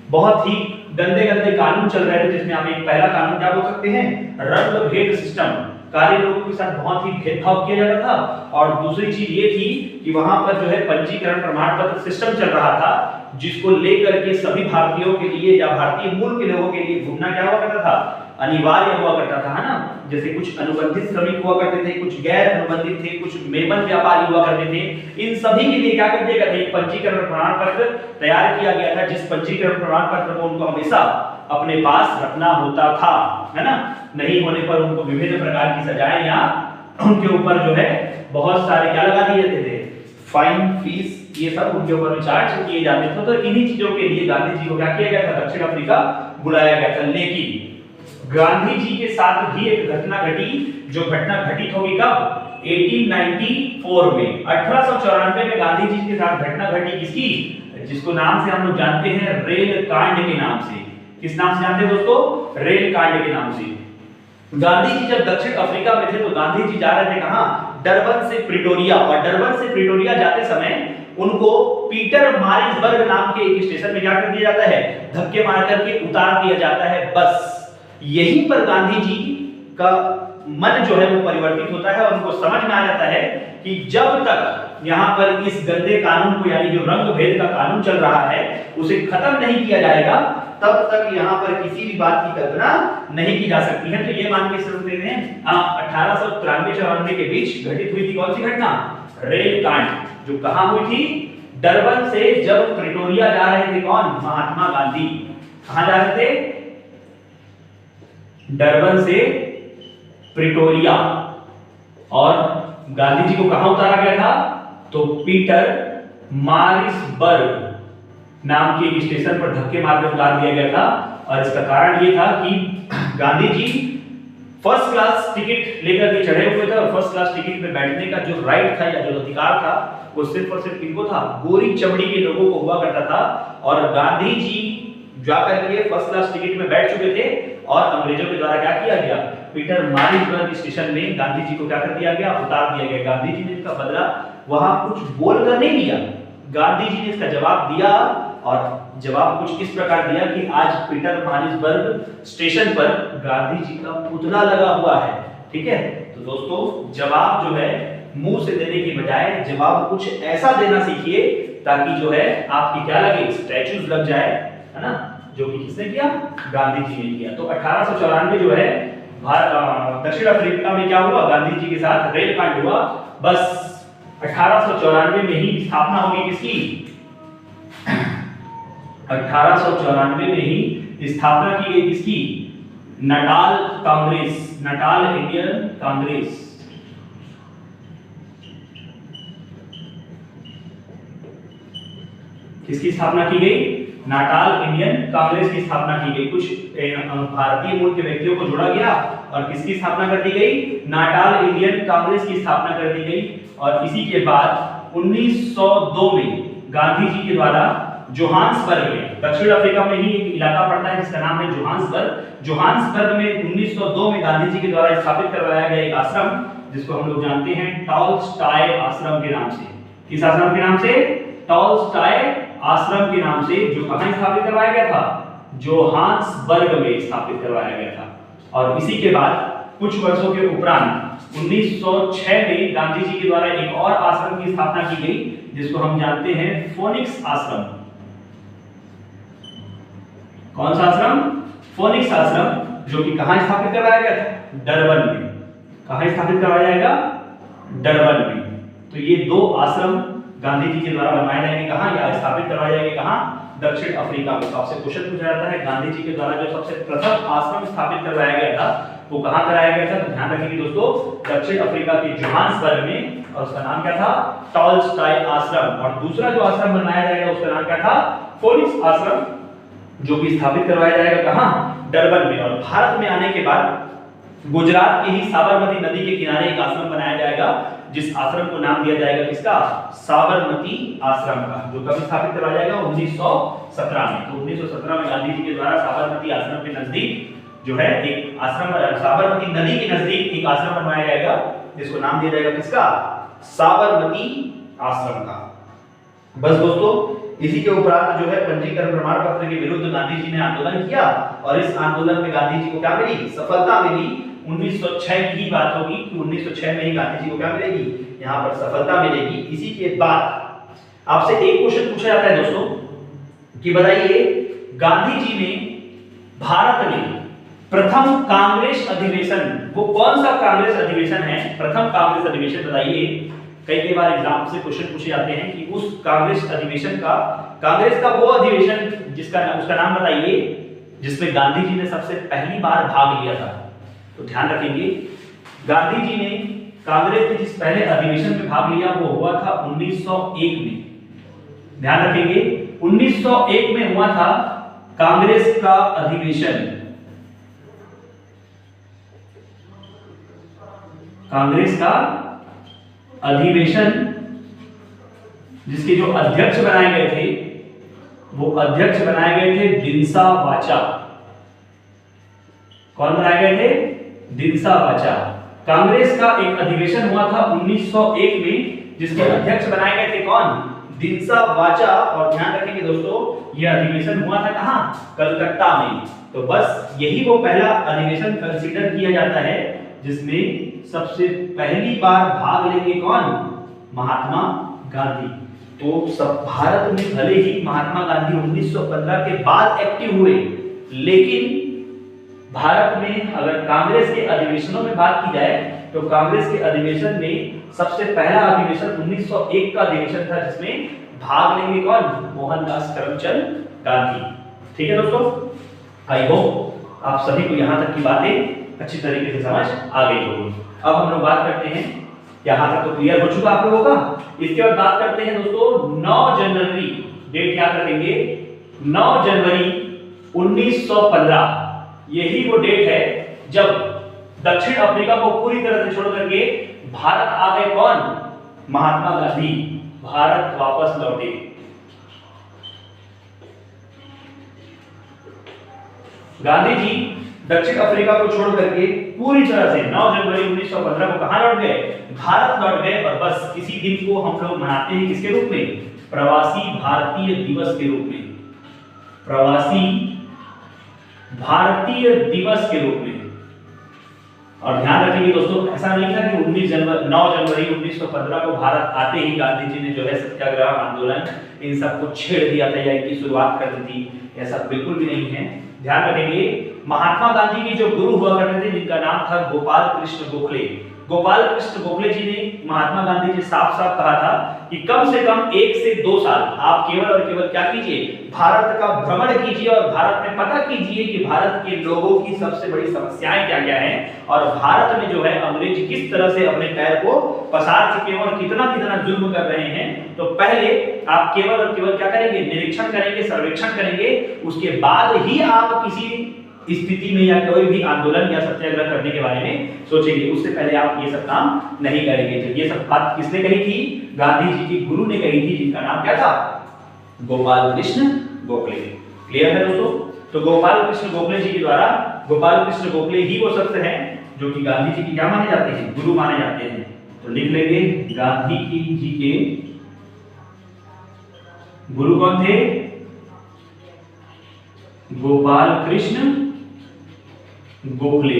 बहुत ही गंदे गंदे कानून चल रहे थे, जिसमें आप एक पहला कानून क्या बोल सकते हैं? रंग भेद सिस्टम। काले लोगों के साथ बहुत ही भेदभाव किया जाता था। और दूसरी चीज ये थी कि वहां पर जो है पंजीकरण प्रमाण पत्र सिस्टम चल रहा था, जिसको लेकर के सभी भारतीयों के लिए या भारतीय मूल के लोगों के लिए घूमना क्या हुआ करता था? अनिवार्य हुआ करता था, है ना। जैसे कुछ अनुबंधित श्रमिक हुआ करते थे, कुछ गैर अनुबंधित थे, कुछ मेमन व्यापारी हुआ करते थे। इन सभी के लिए क्या कर दिया गया था? एक पंजीकरण प्रमाण पत्र तैयार किया गया था, जिस पंजीकरण प्रमाण पत्र को उनको हमेशा अपने पास रखना होता था, है ना। नहीं होने पर उनको विभिन्न प्रकार की सजाएं या उनके ऊपर जो है बहुत सारे क्या लगा दिए जाते थे? फाइन, फीस, ये सब उनके ऊपर चार्ज किए जाते थे। तो इन्हीं चीजों के लिए गांधी जी को क्या किया गया था? दक्षिण अफ्रीका बुलाया गया था। लेकिन गांधी जी के साथ भी एक घटना घटी, जो घटना घटित होगी कब? 1894 में। 1894 में गांधी जी के साथ घटना घटी किसकी? जिसको नाम से हम लोग जानते हैं रेल कांड के नाम से। किस नाम से जानते हैं दोस्तों? रेल कांड के नाम से। गांधी जी जब दक्षिण अफ्रीका में थे तो गांधी जी जा रहे थे कहां? डरबन से प्रिटोरिया। और डरबन से प्रिटोरिया जाते समय उनको पीटर मारिसबर्ग नाम के एक स्टेशन में क्या कर दिया जाता है? धक्के मार करके उतार दिया जाता है। बस यहीं पर गांधी जी का मन जो है वो परिवर्तित होता है और उनको समझ में आ जाता है कि जब तक यहाँ पर इस गंदे कानून को यानी जो रंग भेद का कानून चल रहा है उसे खत्म नहीं किया जाएगा तब तक यहाँ पर किसी भी बात की कल्पना नहीं की जा सकती है। तो ये मान के चलते हैं 1893-94 के बीच घटित हुई थी कौन सी घटना? रेल कांड, जो कहां हुई थी? डरबन से जब प्रिटोरिया जा रहे थे कौन? महात्मा गांधी। कहां जा रहे थे? डरबन से प्रिटोरिया। और गांधी जी को कहां उतारा गया था? तो पीटर मारिसबर्ग नाम के एक स्टेशन पर धक्के मार कर उतार दिया गया था। और इसका कारण ये था कि Gandhi ji first class ticket लेकर के चढ़े हुए थे और फर्स्ट क्लास टिकट में बैठने का जो राइट था या जो अधिकार था वो सिर्फ और सिर्फ किनको था? गोरी चमड़ी के लोगों को हुआ करता था। और गांधी जी जाकर के फर्स्ट क्लास टिकट में बैठ चुके थे और अंग्रेजों के द्वारा क्या किया गया? पीटर मारिसबर्ग स्टेशन में गांधी जी को क्या कर दिया गया? उतार दिया गया। गांधी जी ने इसका बदला वहां कुछ बोलकर नहीं लिया, गांधी जी ने इसका जवाब दिया और जवाब कुछ इस प्रकार दिया कि आज पीटर मारिसबर्ग स्टेशन पर गांधी जी का पुतला लगा हुआ है। ठीक है, तो दोस्तों जवाब जो है मुंह से देने की बजाय जवाब कुछ ऐसा देना सीखिए ताकि जो है आपकी क्या लगे? स्टैच्यूज लग जाए, है ना, जो कि किसने किया? गांधी जी ने किया। तो 1894 जो है दक्षिण अफ्रीका में क्या हुआ? गांधी जी के साथ रेल कांड हुआ। बस 1894 में ही स्थापना होगी किसकी? 1894 में ही स्थापना की गई किसकी? Natal Congress, Natal Indian Congress. किसकी स्थापना की गई? नाटाल इंडियन कांग्रेस की स्थापना की गई। कुछ भारतीय मूल के व्यक्तियों को जोड़ा गया और किसकी स्थापना कर दी गई? नाटाल इंडियन कांग्रेस की स्थापना कर दी गई। और इसी के बाद 1902 में गांधी जी के द्वारा जोहान्सबर्ग में, दक्षिण अफ्रीका में ही एक इलाका पड़ता है जिसका नाम है जोहान्सबर्ग। जोहान्सबर्ग में 1902 में गांधी जी के द्वारा स्थापित करवाया गया एक आश्रम जिसको हम लोग जानते हैं टॉलस्टॉय आश्रम के नाम से। किस आश्रम के नाम से? टॉलस्टॉय आश्रम के नाम से, जो कहां स्थापित करवाया गया था? जोहान्सबर्ग में स्थापित करवाया गया था। और इसी के बाद कुछ वर्षों के उपरांत 1906 में गांधी जी के द्वारा एक और आश्रम की स्थापना की गई जिसको हम जानते हैं फोनिक्स आश्रम। कौन सा आश्रम? फोनिक्स आश्रम, जो कि कहां स्थापित करवाया गया था? डरबन में। कहां स्थापित करवाया जाएगा? डरबन में। तो ये दो आश्रम गांधी जी के द्वारा बनवाए जाएंगे कहां या स्थापित करवाए जाएंगे कहां? दक्षिण अफ्रीका में। तो आपसे क्वेश्चन पूछा जाता है गांधी जी के द्वारा जो सबसे प्रथम आश्रम स्थापित करवाया गया था वो कहां कराया गया था? तो ध्यान रखिए दोस्तों, दक्षिण अफ्रीका के जोहान्सबर्ग में, और उसका नाम क्या था? टॉलस्टॉय आश्रम। और दूसरा जो आश्रम बनाया जाएगा उसका नाम क्या था? फोनिक्स आश्रम, जो कि स्थापित करवाया जाएगा कहां? डरबन में। और भारत में आने के बाद गुजरात के ही साबरमती नदी के किनारे एक आश्रम बनाया जाएगा जिस आश्रम को नाम दिया जाएगा किसका? साबरमती आश्रम का, जो कब स्थापित करवाया जाएगा? 1917 में। तो 1917 में गांधी जी के द्वारा साबरमती आश्रम के नजदीक जो है एक आश्रम, साबरमती नदी के नजदीक एक आश्रम बनवाया जाएगा जिसको नाम दिया जाएगा किसका? साबरमती आश्रम का। बस दोस्तों, इसी के उपरांत जो है पंजीकरण प्रमाण पत्र के विरुद्ध गांधी जी ने आंदोलन किया और इस आंदोलन में गांधी जी को क्या मिली? सफलता मिली। 1906 की ही बात होगी कि 1906 में ही गांधी जी को क्या मिलेगी? यहाँ पर सफलता मिलेगी। इसी के बाद आपसे एक क्वेश्चन पूछा जाता है दोस्तों कि बताइए गांधी जी ने भारत में प्रथम कांग्रेस अधिवेशन, वो कौन सा कांग्रेस अधिवेशन है? प्रथम कांग्रेस अधिवेशन बताइए। कई बार एग्जाम से क्वेश्चन पूछे जाते हैं कि उस कांग्रेस अधिवेशन का, कांग्रेस का वो अधिवेशन जिसका उसका नाम बताइए जिसमें गांधी जी ने सबसे पहली बार भाग लिया था। तो ध्यान रखेंगे, गांधी जी ने कांग्रेस के जिस पहले अधिवेशन में भाग लिया वो हुआ था 1901 में। ध्यान रखेंगे, 1901 में हुआ था कांग्रेस का अधिवेशन। कांग्रेस का अधिवेशन जिसके जो अध्यक्ष बनाए गए थे वो अध्यक्ष बनाए गए थे दिनसा वाचा। कौन बनाए गए थे? दिनसा वाचा। कांग्रेस का एक अधिवेशन हुआ था 1901 में जिसके अध्यक्ष बनाए गए थे कौन? दिनसा वाचा। और ध्यान रखेंगे दोस्तों, यह अधिवेशन हुआ था कहां? कलकत्ता में। तो बस यही वो पहला अधिवेशन कंसीडर किया जाता है जिसमें सबसे पहली बार भाग लेंगे कौन? महात्मा गांधी। तो सब भारत में भले ही महात्मा गांधी 1915 के बाद एक्टिव हुए, लेकिन भारत में अगर कांग्रेस के अधिवेशनों में बात की जाए तो कांग्रेस के अधिवेशन में सबसे पहला अधिवेशन 1901 का अधिवेशन था, जिसमें भाग लेंगे कौन? मोहनदास करमचंद गांधी। ठीक है दोस्तों, आई होप आप सभी को यहां तक की बातें अच्छी तरीके से समझ आ गई होगी। अब हम लोग बात करते हैं, यहां तक तो क्लियर हो चुका आप लोगों का। इसके बाद बात करते हैं दोस्तों 9 जनवरी, डेट याद रखेंगे 9 जनवरी 1915। यही वो डेट है जब दक्षिण अफ्रीका को पूरी तरह से छोड़ करके भारत आ गए कौन? महात्मा गांधी भारत वापस लौटे। गांधी जी दक्षिण अफ्रीका को छोड़ करके पूरी तरह से 9 जनवरी 1915 को कहां लौट गए? भारत लौट गए। और बस इसी दिन को हम लोग मनाते हैं किसके रूप में? प्रवासी भारतीय दिवस के रूप में। प्रवासी भारतीय दिवस के रूप में। और ध्यान रखेंगे दोस्तों, ऐसा नहीं था कि 9 जनवरी 1915 को भारत आते ही गांधी जी ने जो है सत्याग्रह आंदोलन इन सबको छेड़ दिया था या इनकी शुरुआत कर दी थी, ऐसा बिल्कुल भी नहीं है। ध्यान रखेंगे, महात्मा गांधी के जो गुरु हुआ करते थे जिनका नाम था गोपाल कृष्ण गोखले। गोपाल कृष्ण गोखले जी ने महात्मा गांधी जी साफ साफ कहा था कि कम से कम 1 से 2 साल आप केवल और केवल क्या कीजिए? भारत का भ्रमण कीजिए और भारत में पता कीजिए कि भारत के लोगों की सबसे बड़ी समस्याएं क्या क्या हैं और भारत में जो है अंग्रेज किस तरह से अपने पैर को पसार चुके हैं और कितना कितना जुल्म कर रहे हैं। तो पहले आप केवल और केवल क्या करेंगे? निरीक्षण करेंगे, सर्वेक्षण करेंगे, उसके बाद ही आप किसी स्थिति में या कोई भी आंदोलन या सत्याग्रह करने के बारे में सोचेंगे। उससे पहले आप ये सब काम नहीं करेंगे। तो ये सब बात किसने कही थी? गांधी जी के गुरु ने कही थी, जिनका नाम क्या था? गोपाल कृष्ण गोखले। क्लियर है दोस्तों? तो गोपाल कृष्ण गोखले जी के द्वारा, गोपाल कृष्ण गोखले ही वो शख्स हैं जो कि गांधी जी की क्या माने जाते हैं? गुरु माने जाते हैं। तो लिख लेंगे, गांधी जी के गुरु कौन थे? गोपाल कृष्ण गोखले।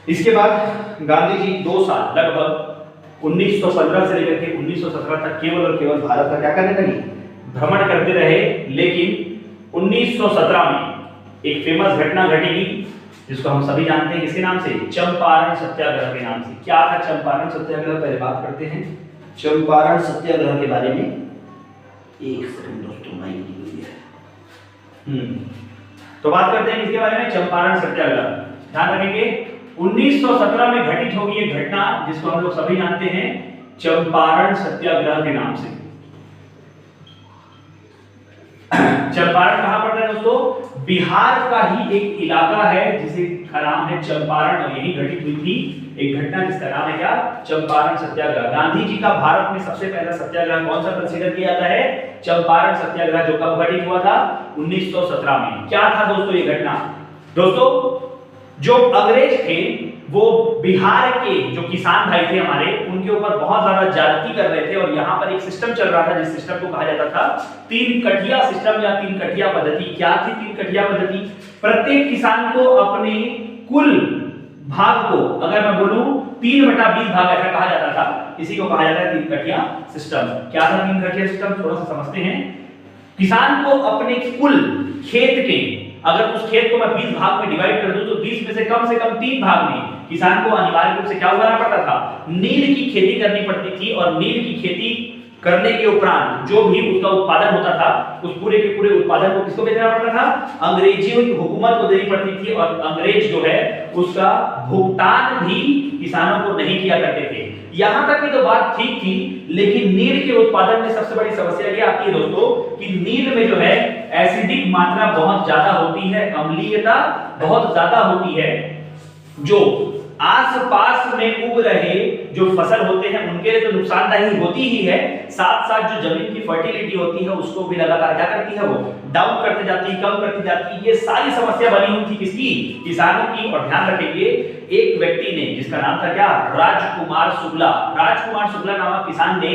इसके बाद गांधी जी 2 साल लगभग 1915 से लेकर के 1917 तक केवल और केवल भारत का क्या करने लगे? भ्रमण करते रहे। लेकिन 1917 में एक फेमस घटना घटेगी जिसको हम सभी जानते हैं, किसके नाम से? चंपारण सत्याग्रह के नाम से। क्या था चंपारण सत्याग्रह? पहले बात करते हैं चंपारण सत्याग्रह के बारे में। एक सेकंड दोस्तों, माइक ली है। तो बात करते हैं इसके बारे में, चंपारण सत्याग्रह। ध्यान रखेंगे 1917 में घटित होगी एक घटना जिसको हम लोग सभी जानते हैं चंपारण सत्याग्रह के नाम से। चंपारण कहां पड़ता है दोस्तों? बिहार का ही एक इलाका है जिसका नाम है चंपारण, और यही घटित हुई थी एक घटना जिसका नाम है क्या? चंपारण सत्याग्रह। गांधी जी का भारत में सबसे पहला सत्याग्रह कौन सा कंसीडर किया जाता है? चंपारण सत्याग्रह, जो कब घटित हुआ था? 1917 में। क्या था दोस्तों ये घटना? दोस्तों जो अंग्रेज थे वो बिहार के जो किसान भाई थे हमारे, उनके ऊपर बहुत ज्यादा ज्यादती कर रहे थे और यहाँ पर एक सिस्टम चल रहा था जिस सिस्टम को कहा जाता था 3 कठिया सिस्टम या 3 कठिया पद्धति। क्या थी 3 कठिया पद्धति? प्रत्येक किसान को अपने कुल भाग को, अगर मैं बोलूं 3/20 भाग ऐसा कहा जाता था, इसी को कहा जाता है 3 कठिया सिस्टम। क्या था 3 कठिया सिस्टम? थोड़ा सा समझते हैं। किसान को अपने कुल खेत के, अगर उस खेत को मैं 20 भाग में डिवाइड कर दूं तो 20 में से कम 3 भाग में किसान को अनिवार्य रूप से क्या उगाना पड़ता था? नील की खेती करनी पड़ती थी। और नील की खेती करने के उपरांत जो भी उसका उत्पादन होता था, उस पूरे के पूरे उत्पादन को किसको बेचना पड़ता था? अंग्रेजियों की हुकूमत को देनी पड़ती थी। और अंग्रेज जो है उसका भुगतान भी किसानों को नहीं किया करते थे। यहां तक की तो बात ठीक थी, लेकिन नील के उत्पादन में सबसे बड़ी समस्या ये आती है दोस्तों कि नील में जो है एसिडिक मात्रा बहुत ज्यादा होती है, अम्लीयता बहुत ज्यादा होती है। जो आसपास में उग रहे जो फसल होते हैं उनके लिए तो नुकसानदायी होती ही है, साथ साथ जो जमीन की फर्टिलिटी होती है उसको भी लगातार क्या करती है? वो डाउन करते जाती है, कम करती जाती है। ये सारी समस्या बनी हुई थी किसकी? किसानों की। और ध्यान रखेंगे एक व्यक्ति ने, जिसका नाम था क्या? राजकुमार शुक्ला। राजकुमार शुक्ला नामक किसान ने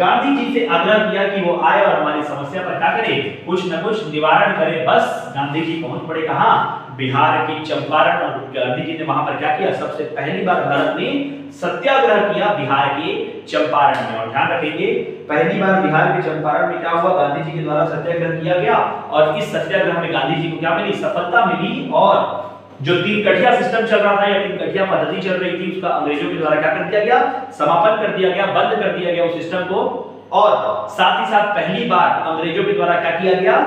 गांधी जी से आग्रह किया कि वो आए और हमारी समस्या पर क्या करे, कुछ न कुछ निवारण करे। बस गांधी जी पहुंच पड़े कहां, बिहार के चंपारण। और गांधी जी ने वहां पर क्या किया, सबसे पहली बार भारत में सत्याग्रह किया बिहार के चंपारण में। और ध्यान रखेंगे, पहली बार बिहार के चंपारण में क्या हुआ, गांधी जी के द्वारा सत्याग्रह किया गया और इस सत्याग्रह में गांधी जी को क्या मिली, सफलता मिली। और जो तीन कठिया सिस्टम चल रहा था या तीन कठिया पद्धति चल रही थी, उसका अंग्रेजों के द्वारा क्या कर दिया गया, समापन कर दिया गया, बंद कर दिया गया उस सिस्टम को। और साथ ही साथ पहली बार अंग्रेजों के द्वारा क्या किया गया,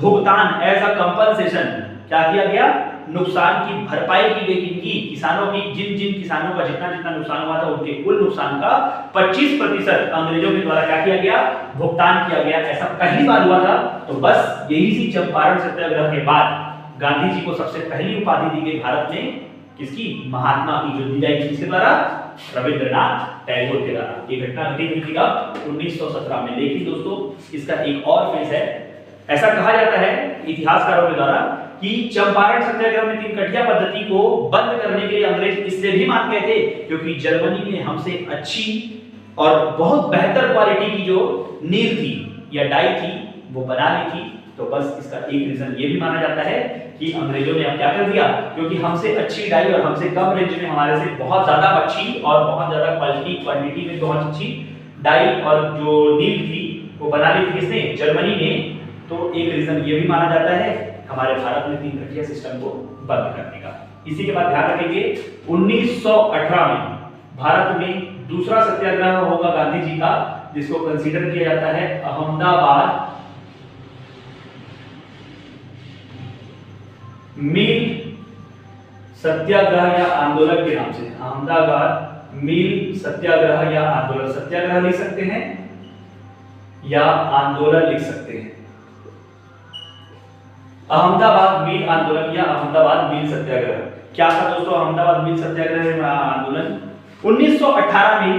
भुगतान एज अ कंपनसेशन क्या किया गया, नुकसान की भरपाई की गई। किनकी, किसानों की। जिन जिन किसानों का जितना जितना नुकसान हुआ था उनके कुल नुकसान का 25% अंग्रेजों के द्वारा क्या किया गया, भुगतान किया गया। ऐसा पहली बार हुआ था। तो बस यही सी चंपारण सत्याग्रह के बाद गांधी जी को सबसे पहली उपाधि दी गई भारत में, किसकी, महात्मा की, जो दी जाएगी किसके द्वारा, रविंद्रनाथ टैगोर के द्वारा। ये घटना घटी हुई थी 1917 में। लेकिन दोस्तों इसका एक और फेस है। ऐसा कहा जाता है इतिहासकारों के द्वारा कि चंपारण सत्याग्रह में तीन कठिया पद्धति को बंद करने के लिए अंग्रेज इसलिए भी मान गए थे क्योंकि जर्मनी ने हमसे अच्छी और बहुत बेहतर क्वालिटी की जो नील थी या डाई थी वो बना ली थी। तो बस इसका एक रीजन ये भी माना जाता है कि अंग्रेजों ने अब क्या कर दिया, क्योंकि हमसे अच्छी डाई और हमसे कम रेंज में हमारे से बहुत ज्यादा अच्छी और बहुत ज्यादा क्वालिटी क्वांटिटी में बहुत अच्छी डाई और जो नील थी वो बना ली थी किसने, जर्मनी ने। तो एक रीजन ये भी माना जाता है हमारे भारत में तीन कठिया सिस्टम को बंद करने का। इसी के बाद ध्यान रखेंगे 1918 में भारत में दूसरा सत्याग्रह होगा गांधी जी का, जिसको कंसीडर किया जाता है अहमदाबाद मिल सत्याग्रह या आंदोलन के नाम से। अहमदाबाद मिल सत्याग्रह या आंदोलन, सत्याग्रह लिख सकते हैं या आंदोलन लिख सकते हैं। अहमदाबाद मिल आंदोलन या अहमदाबाद मिल सत्याग्रह क्या था दोस्तों, अहमदाबाद मिल सत्याग्रह आंदोलन 1918 में।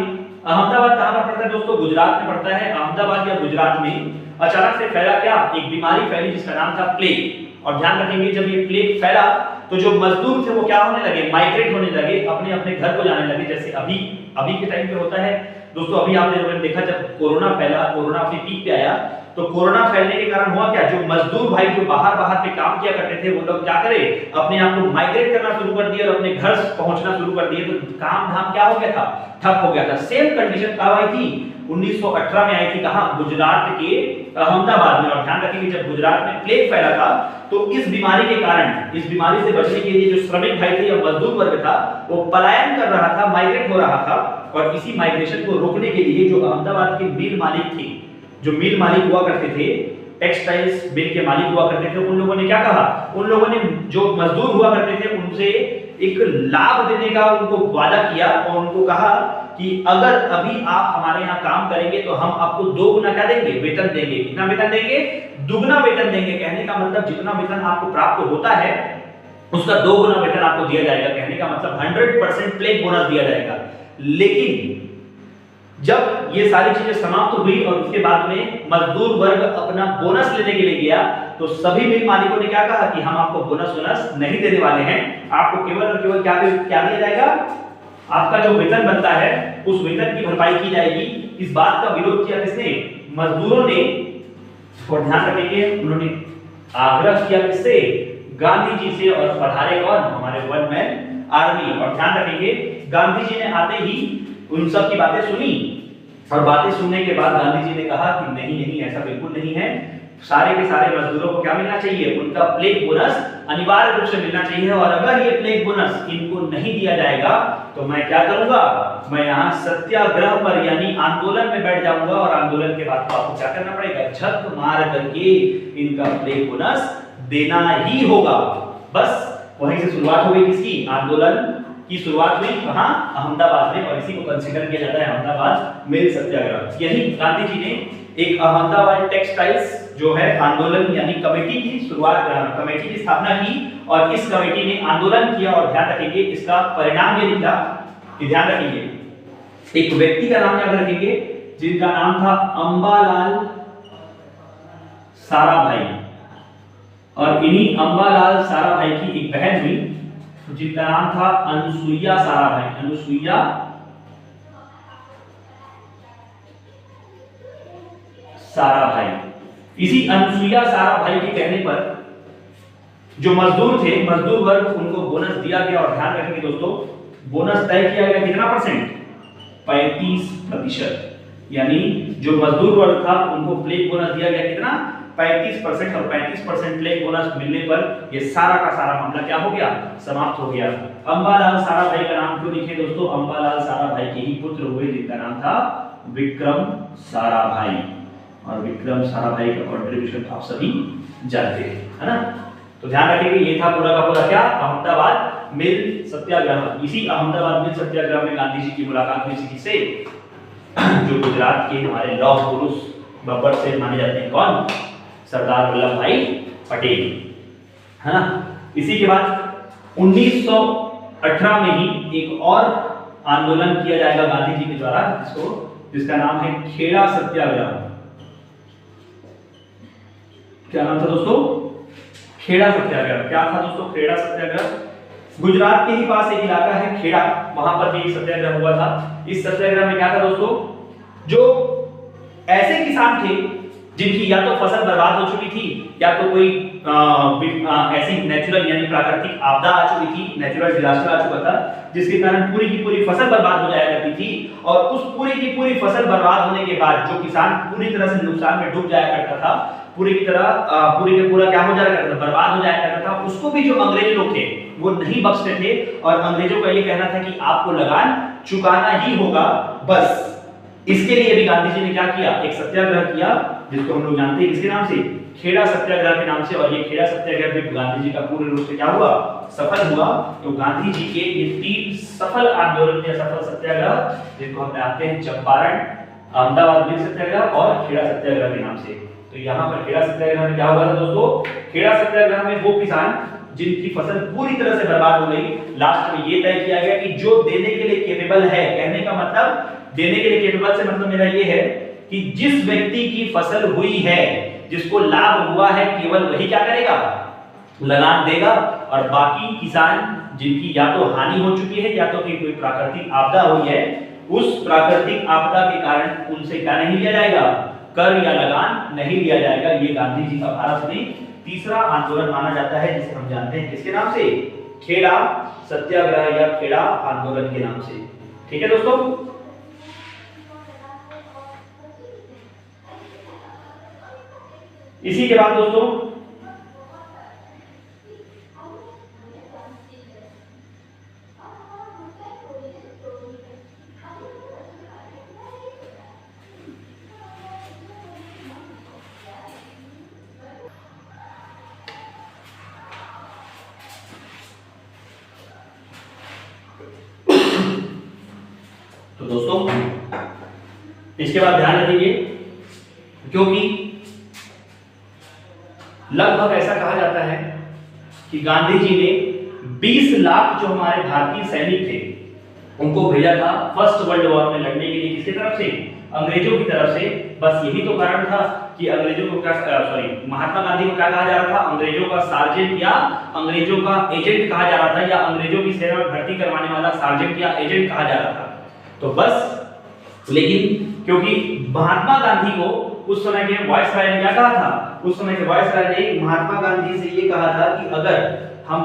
अहमदाबाद कहां पर पड़ता है दोस्तों, गुजरात में पड़ता है। अहमदाबाद या गुजरात में अचानक से फैला क्या, एक बीमारी फैली जिसका नाम था प्लेग। और ध्यान रखेंगे जब ये प्लेग फैला तो जो मजदूर थे वो क्या होने लगे, माइग्रेट होने लगे, अपने अपने घर को जाने लगे। जैसे अभी के टाइम पे होता है दोस्तों। अभी आपने लोगों ने देखा जब कोरोना फैला, कोरोना अपने पीक पे आया, तो कोरोना फैलने के कारण हुआ क्या, जो मजदूर भाई जो बाहर पे काम किया करते थे वो लोग क्या करे, अपने आप को माइग्रेट करना शुरू कर दिए और अपने घर पहुंचना शुरू कर दिए। तो काम धाम क्या हो गया था, ठप हो गया था। सेम कंडीशन कब आई थी, 1918 में आई थी। कहां, गुजरात के अहमदाबाद में। और ध्यान रखिए जब गुजरात में प्लेग फैला था तो इस बीमारी के कारण, इस बीमारी से बचने के लिए जो श्रमिक भाई थे या मजदूर वर्ग था वो पलायन कर रहा था, माइग्रेट हो रहा था। और इसी माइग्रेशन को रोकने के लिए जो अहमदाबाद के मिल मालिक थे, जो मिल मालिक हुआ करते थे, टेक्सटाइल्स मिल के मालिक हुआ करते थे, उन लोगों ने क्या कहा, उन लोगों ने जो मजदूर हुआ करते थे उनसे एक लाभ देने का उनको वादा किया और उनको कहा कि अगर अभी आप हमारे यहाँ काम करेंगे तो हम आपको 2 गुना क्या देंगे, वेतन देंगे। कितना वेतन देंगे, दुगना वेतन देंगे। कहने का मतलब जितना वेतन आपको प्राप्त होता है उसका 2 गुना वेतन आपको दिया जाएगा। कहने का मतलब 100% प्लेग बोनस दिया जाएगा। लेकिन जब ये सारी चीजें समाप्त हुई और उसके बाद में मजदूर वर्ग अपना बोनस लेने के लिए गया तो सभी मिल मालिकों ने क्या कहा कि हम आपको बोनस नहीं देने वाले हैं, आपको केवल और केवल क्या दिया जाएगा, आपका जो वेतन बनता है उस वेतन की भरपाई की जाएगी। इस बात का विरोध किया किसने, मजदूरों ने। और ध्यान रखेंगे उन्होंने आग्रह किया किससे, गांधी जी से। और पधारे कौन, हमारे वन मैन आर्मी। और ध्यान रखेंगे गांधी जी ने आते ही उन सब की बातें सुनी और बातें सुनने के बाद गांधी जी ने कहा कि नहीं ऐसा बिल्कुल नहीं है, सारे के सारे मजदूरों को क्या मिलना चाहिए, उनका प्लेग बोनस अनिवार्य रूप से मिलना चाहिए। और अगर ये प्लेग बोनस इनको नहीं दिया जाएगा तो मैं क्या करूंगा, मैं यहाँ सत्याग्रह पर यानी आंदोलन में बैठ जाऊंगा और आंदोलन के बाद तो आपको क्या करना पड़ेगा, झक मार करके इनका प्लेग बोनस देना ही होगा। बस वहीं से शुरुआत हो गई किसकी, आंदोलन की शुरुआत हुई कहां, अहमदाबाद में। और इसी को कंसीडर किया जाता है अहमदाबाद मिल सत्याग्रह। यही गांधी जी ने एक अहमदाबाद टेक्सटाइल्स जो है आंदोलन यानी कमेटी की शुरुआत, कमेटी की स्थापना की और इस कमेटी ने आंदोलन किया। और ध्यान रखेंगे इसका परिणाम ये निकला कि, ध्यान रखेंगे एक व्यक्ति का नाम याद रखेंगे जिनका नाम था अंबालाल साराभाई। और इन्हीं अंबालाल साराभाई की एक बहन हुई जिनका नाम था अनुसुईया साराभाई। अनुसुईया साराभाई। इसी अनुसुईया साराभाई के कहने पर जो मजदूर थे, मजदूर वर्ग, उनको बोनस दिया गया। और ध्यान रखेंगे दोस्तों, बोनस तय किया गया कितना परसेंट? 35%। यानी जो मजदूर वर्ग था उनको प्लेग बोनस दिया गया कितना? 35%। और 35% प्लेग बोनस मिलने पर ये सारा का सारा मामला क्या हो गया? समाप्त हो गया। अंबालाल साराभाई का नाम क्यों लिखे दोस्तों? अंबालाल साराभाई के ही पुत्र हुए जिनका नाम था विक्रम साराभाई। और विक्रम साराभाई का कंट्रीब्यूशन आप सभी जानते हैं, है ना? तो ध्यान रखिए, ये था पूरा का पूरा क्या? अहमदाबाद मिल सत्याग्रह। इसी अहमदाबाद मिल सत्याग्रह में गांधी जी की मुलाकात हुई किसी से? जो गुजरात के हमारे लौह पुरुष बब्बर से माने जाते हैं, कौन? सरदार वल्लभ भाई पटेल, है ना? इसी के बाद 1918 में ही एक और आंदोलन किया जाएगा गांधी जी के द्वारा, जिसका नाम है खेड़ा सत्याग्रह। क्या नाम था दोस्तों? खेड़ा सत्याग्रह। क्या था दोस्तों खेड़ा सत्याग्रह? गुजरात के ही पास एक इलाका है खेड़ा, वहां पर भी एक सत्याग्रह हुआ था। इस सत्याग्रह में क्या था दोस्तों? जो ऐसे किसान थे जिनकी या तो फसल बर्बाद हो चुकी थी, या तो कोई ऐसी नेचुरल यानी प्राकृतिक आपदा आ चुकी थी, नेचुरल डिजास्टर आ चुका था, जिसके कारण पूरी की पूरी फसल बर्बाद हो जाया करती थी। और उस पूरी की पूरी फसल बर्बाद होने के बाद जो किसान पूरी तरह से नुकसान में डूब जाया करता था, पूरी की तरह पूरी के पूरा क्या हो जाया करता था? बर्बाद हो जाया करता था। उसको भी जो अंग्रेज लोग थे वो नहीं बख्शते थे, और अंग्रेजों का ये कहना था कि आपको लगान चुकाना ही होगा बस। इसके लिए भी गांधी जी ने क्या किया? एक सत्याग्रह किया, जिसको हम लोग जानते हैं किसके नाम से? खेड़ा सत्याग्रह के नाम से। और ये खेड़ा सत्याग्रह भी गांधी जी का पूर्ण रूप से क्या हुआ? सफल हुआ। तो गांधी जी के ये 3 सफल आंदोलन या सफल सत्याग्रह, जिनको हम जानते हैं चंपारण, अहमदाबाद मिल सत्याग्रह और खेड़ा सत्याग्रह के नाम से। तो यहाँ पर खेड़ा सत्याग्रह में क्या हुआ था दोस्तों? खेड़ा सत्याग्रह में वो किसान जिनकी फसल पूरी तरह से बर्बाद हो गई, लास्ट में ये तय किया गया कि जो देने के लिए केपेबल है, कहने का मतलब देने के लिए केपेबल से मतलब मेरा ये है कि जिस व्यक्ति की फसल हुई है, जिसको लाभ हुआ है, केवल वही क्या करेगा? लगान देगा। और बाकी किसान जिनकी या तो हानि हो चुकी है या तो कोई प्राकृतिक आपदा हुई है, उस प्राकृतिक आपदा के कारण उनसे क्या नहीं लिया जाएगा? कर या लगान नहीं लिया जाएगा। ये गांधी जी का भारत में तीसरा आंदोलन माना जाता है, जिसे हम जानते हैं किसके नाम से? खेड़ा सत्याग्रह या खेड़ा आंदोलन के नाम से। ठीक है दोस्तों? इसी के बाद दोस्तों इसके बाद ध्यान रखिए, क्योंकि लगभग ऐसा कहा जाता है कि गांधी जी ने 20 लाख जो हमारे भारतीय सैनिक थे उनको भेजा था फर्स्ट वर्ल्ड वॉर में लड़ने के लिए। किसकी तरफ से? अंग्रेजों की तरफ से। बस यही तो कारण था कि अंग्रेजों को क्या महात्मा गांधी को क्या कहा जा रहा था? अंग्रेजों का सार्जेंट या अंग्रेजों का एजेंट कहा जा रहा था, या अंग्रेजों की सेना में भर्ती करवाने वाला सार्जेंट या एजेंट कहा जा रहा था। तो बस, लेकिन क्योंकि महात्मा गांधी को उस समय के वायसराय ने क्या कहा था? उस समय के वायसराय ने महात्मा गांधी से ये कहा था कि अगर हम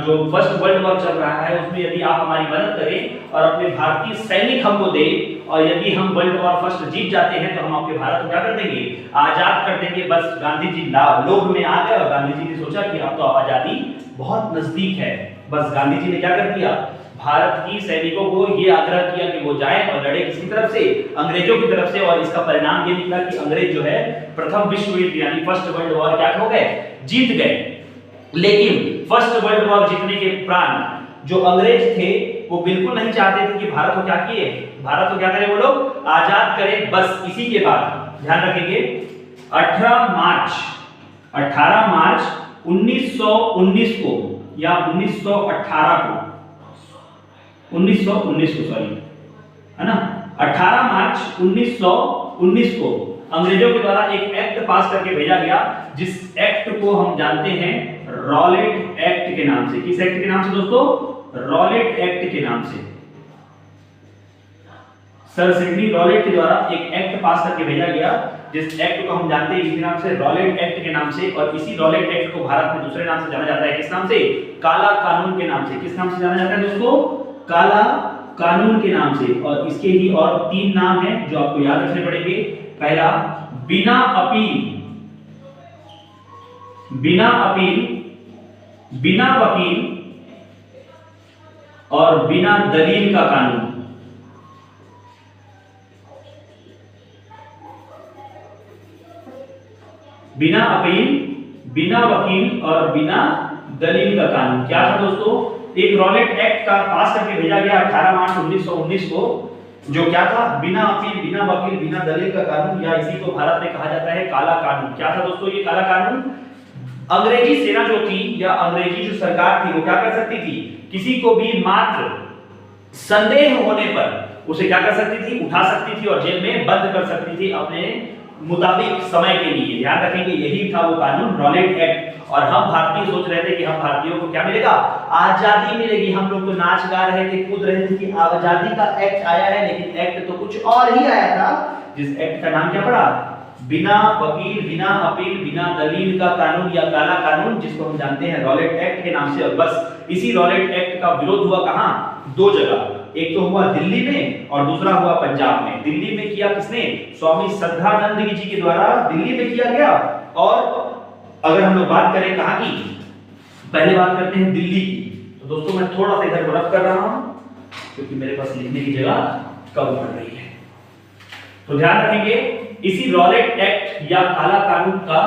जो फर्स्ट वर्ल्ड वॉर चल रहा है उसमें यदि आप हमारी मदद करें और अपने भारतीय सैनिक हमको दें, और यदि हम वर्ल्ड वॉर फर्स्ट जीत जाते हैं तो हम आपके भारत को क्या कर देंगे? आजाद कर देंगे। बस गांधी जी लोभ में आ गए और गांधी जी ने सोचा कि अब तो आजादी बहुत नजदीक है। बस गांधी जी ने क्या कर दिया? भारत की सैनिकों को ये आग्रह किया कि वो जाएं और लड़े किसकी तरफ से? अंग्रेजों की तरफ से। और इसका परिणाम ये निकला कि अंग्रेज जो है प्रथम विश्व युद्ध यानी फर्स्ट वर्ल्ड वॉर क्या हो गए? जीत गए। लेकिन फर्स्ट वर्ल्ड वॉर जीतने के उपरांत जो अंग्रेज थे वो बिल्कुल नहीं चाहते थे कि भारत को क्या किए? भारत को क्या करें वो लोग? आजाद करें। बस इसी के बाद ध्यान रखेंगे 18 मार्च 1919 को या 1918 को 1919 को सॉरी, है ना, 18 मार्च 1919 को अंग्रेजों के द्वारा एक एक्ट पास करके भेजा गया, जिस एक्ट को हम जानते हैं रॉलेट एक्ट के नाम से। किस एक्ट के नाम से दोस्तों? रॉलेट एक्ट के नाम से। सर सिडनी रॉलेट के द्वारा एक एक्ट पास करके भेजा गया, जिस एक्ट को हम जानते हैं इसी नाम से, रॉलेट एक्ट के नाम से। और इसी रॉलेट एक्ट को भारत में दूसरे नाम से जाना जाता है, किस नाम से? काला कानून के नाम से। किस नाम से जाना जाता है दोस्तों? काला कानून के नाम से। और इसके ही और 3 नाम हैं जो आपको याद रखने पड़ेंगे। पहला, बिना अपील, बिना अपील, बिना वकील और बिना दलील का कानून। बिना अपील, बिना वकील और बिना दलील का कानून क्या था दोस्तों? एक रॉलेट एक्ट का पास करके भेजा गया 18 मार्च 1919 को, जो क्या था? बिना अपील, बिना वकील, बिना दलील का कानून, या इसी को भारत में कहा जाता है काला कानून। क्या था दोस्तों ये काला कानून? अंग्रेजी सेना जो थी या अंग्रेजी जो सरकार थी वो क्या कर सकती थी? किसी को भी मात्र संदेह होने पर उसे क्या कर सकती थी? उठा सकती थी और जेल में बंद कर सकती थी अपने मुताबिक समय के लिए। ध्यान रखेंगे यही था वो कानून, रॉलेट एक्ट। और हम भारतीय सोच रहे थे कि हम भारतीयों को क्या मिलेगा? आजादी मिलेगी। हम लोग तो नाच गा रहे थे, कूद रहे थे कि आजादी का एक्ट आया है, लेकिन एक्ट तो कुछ और ही आया था, जिस एक्ट का नाम क्या पड़ा? बिना वकील, बिना अपील, बिना दलील का कानून या काला कानून, जिसको हम जानते हैं रॉलेट एक्ट के नाम से। और बस इसी रॉलेट एक्ट का विरोध हुआ कहां? 2 जगह। एक तो हुआ दिल्ली में और दूसरा हुआ पंजाब में। दिल्ली में किया किसने? स्वामी श्रद्धानंद जी के द्वारा दिल्ली में किया गया। और अगर हम लोग बात करें कहां की, पहले बात करते हैं दिल्ली की। तो दोस्तों मैं थोड़ा सा इधर को रफ कर रहा हूं क्योंकि मेरे पास लिखने की जगह कम पड़ रही है। तो ध्यान रखेंगे इसी रॉलेट एक्ट या काला कानून का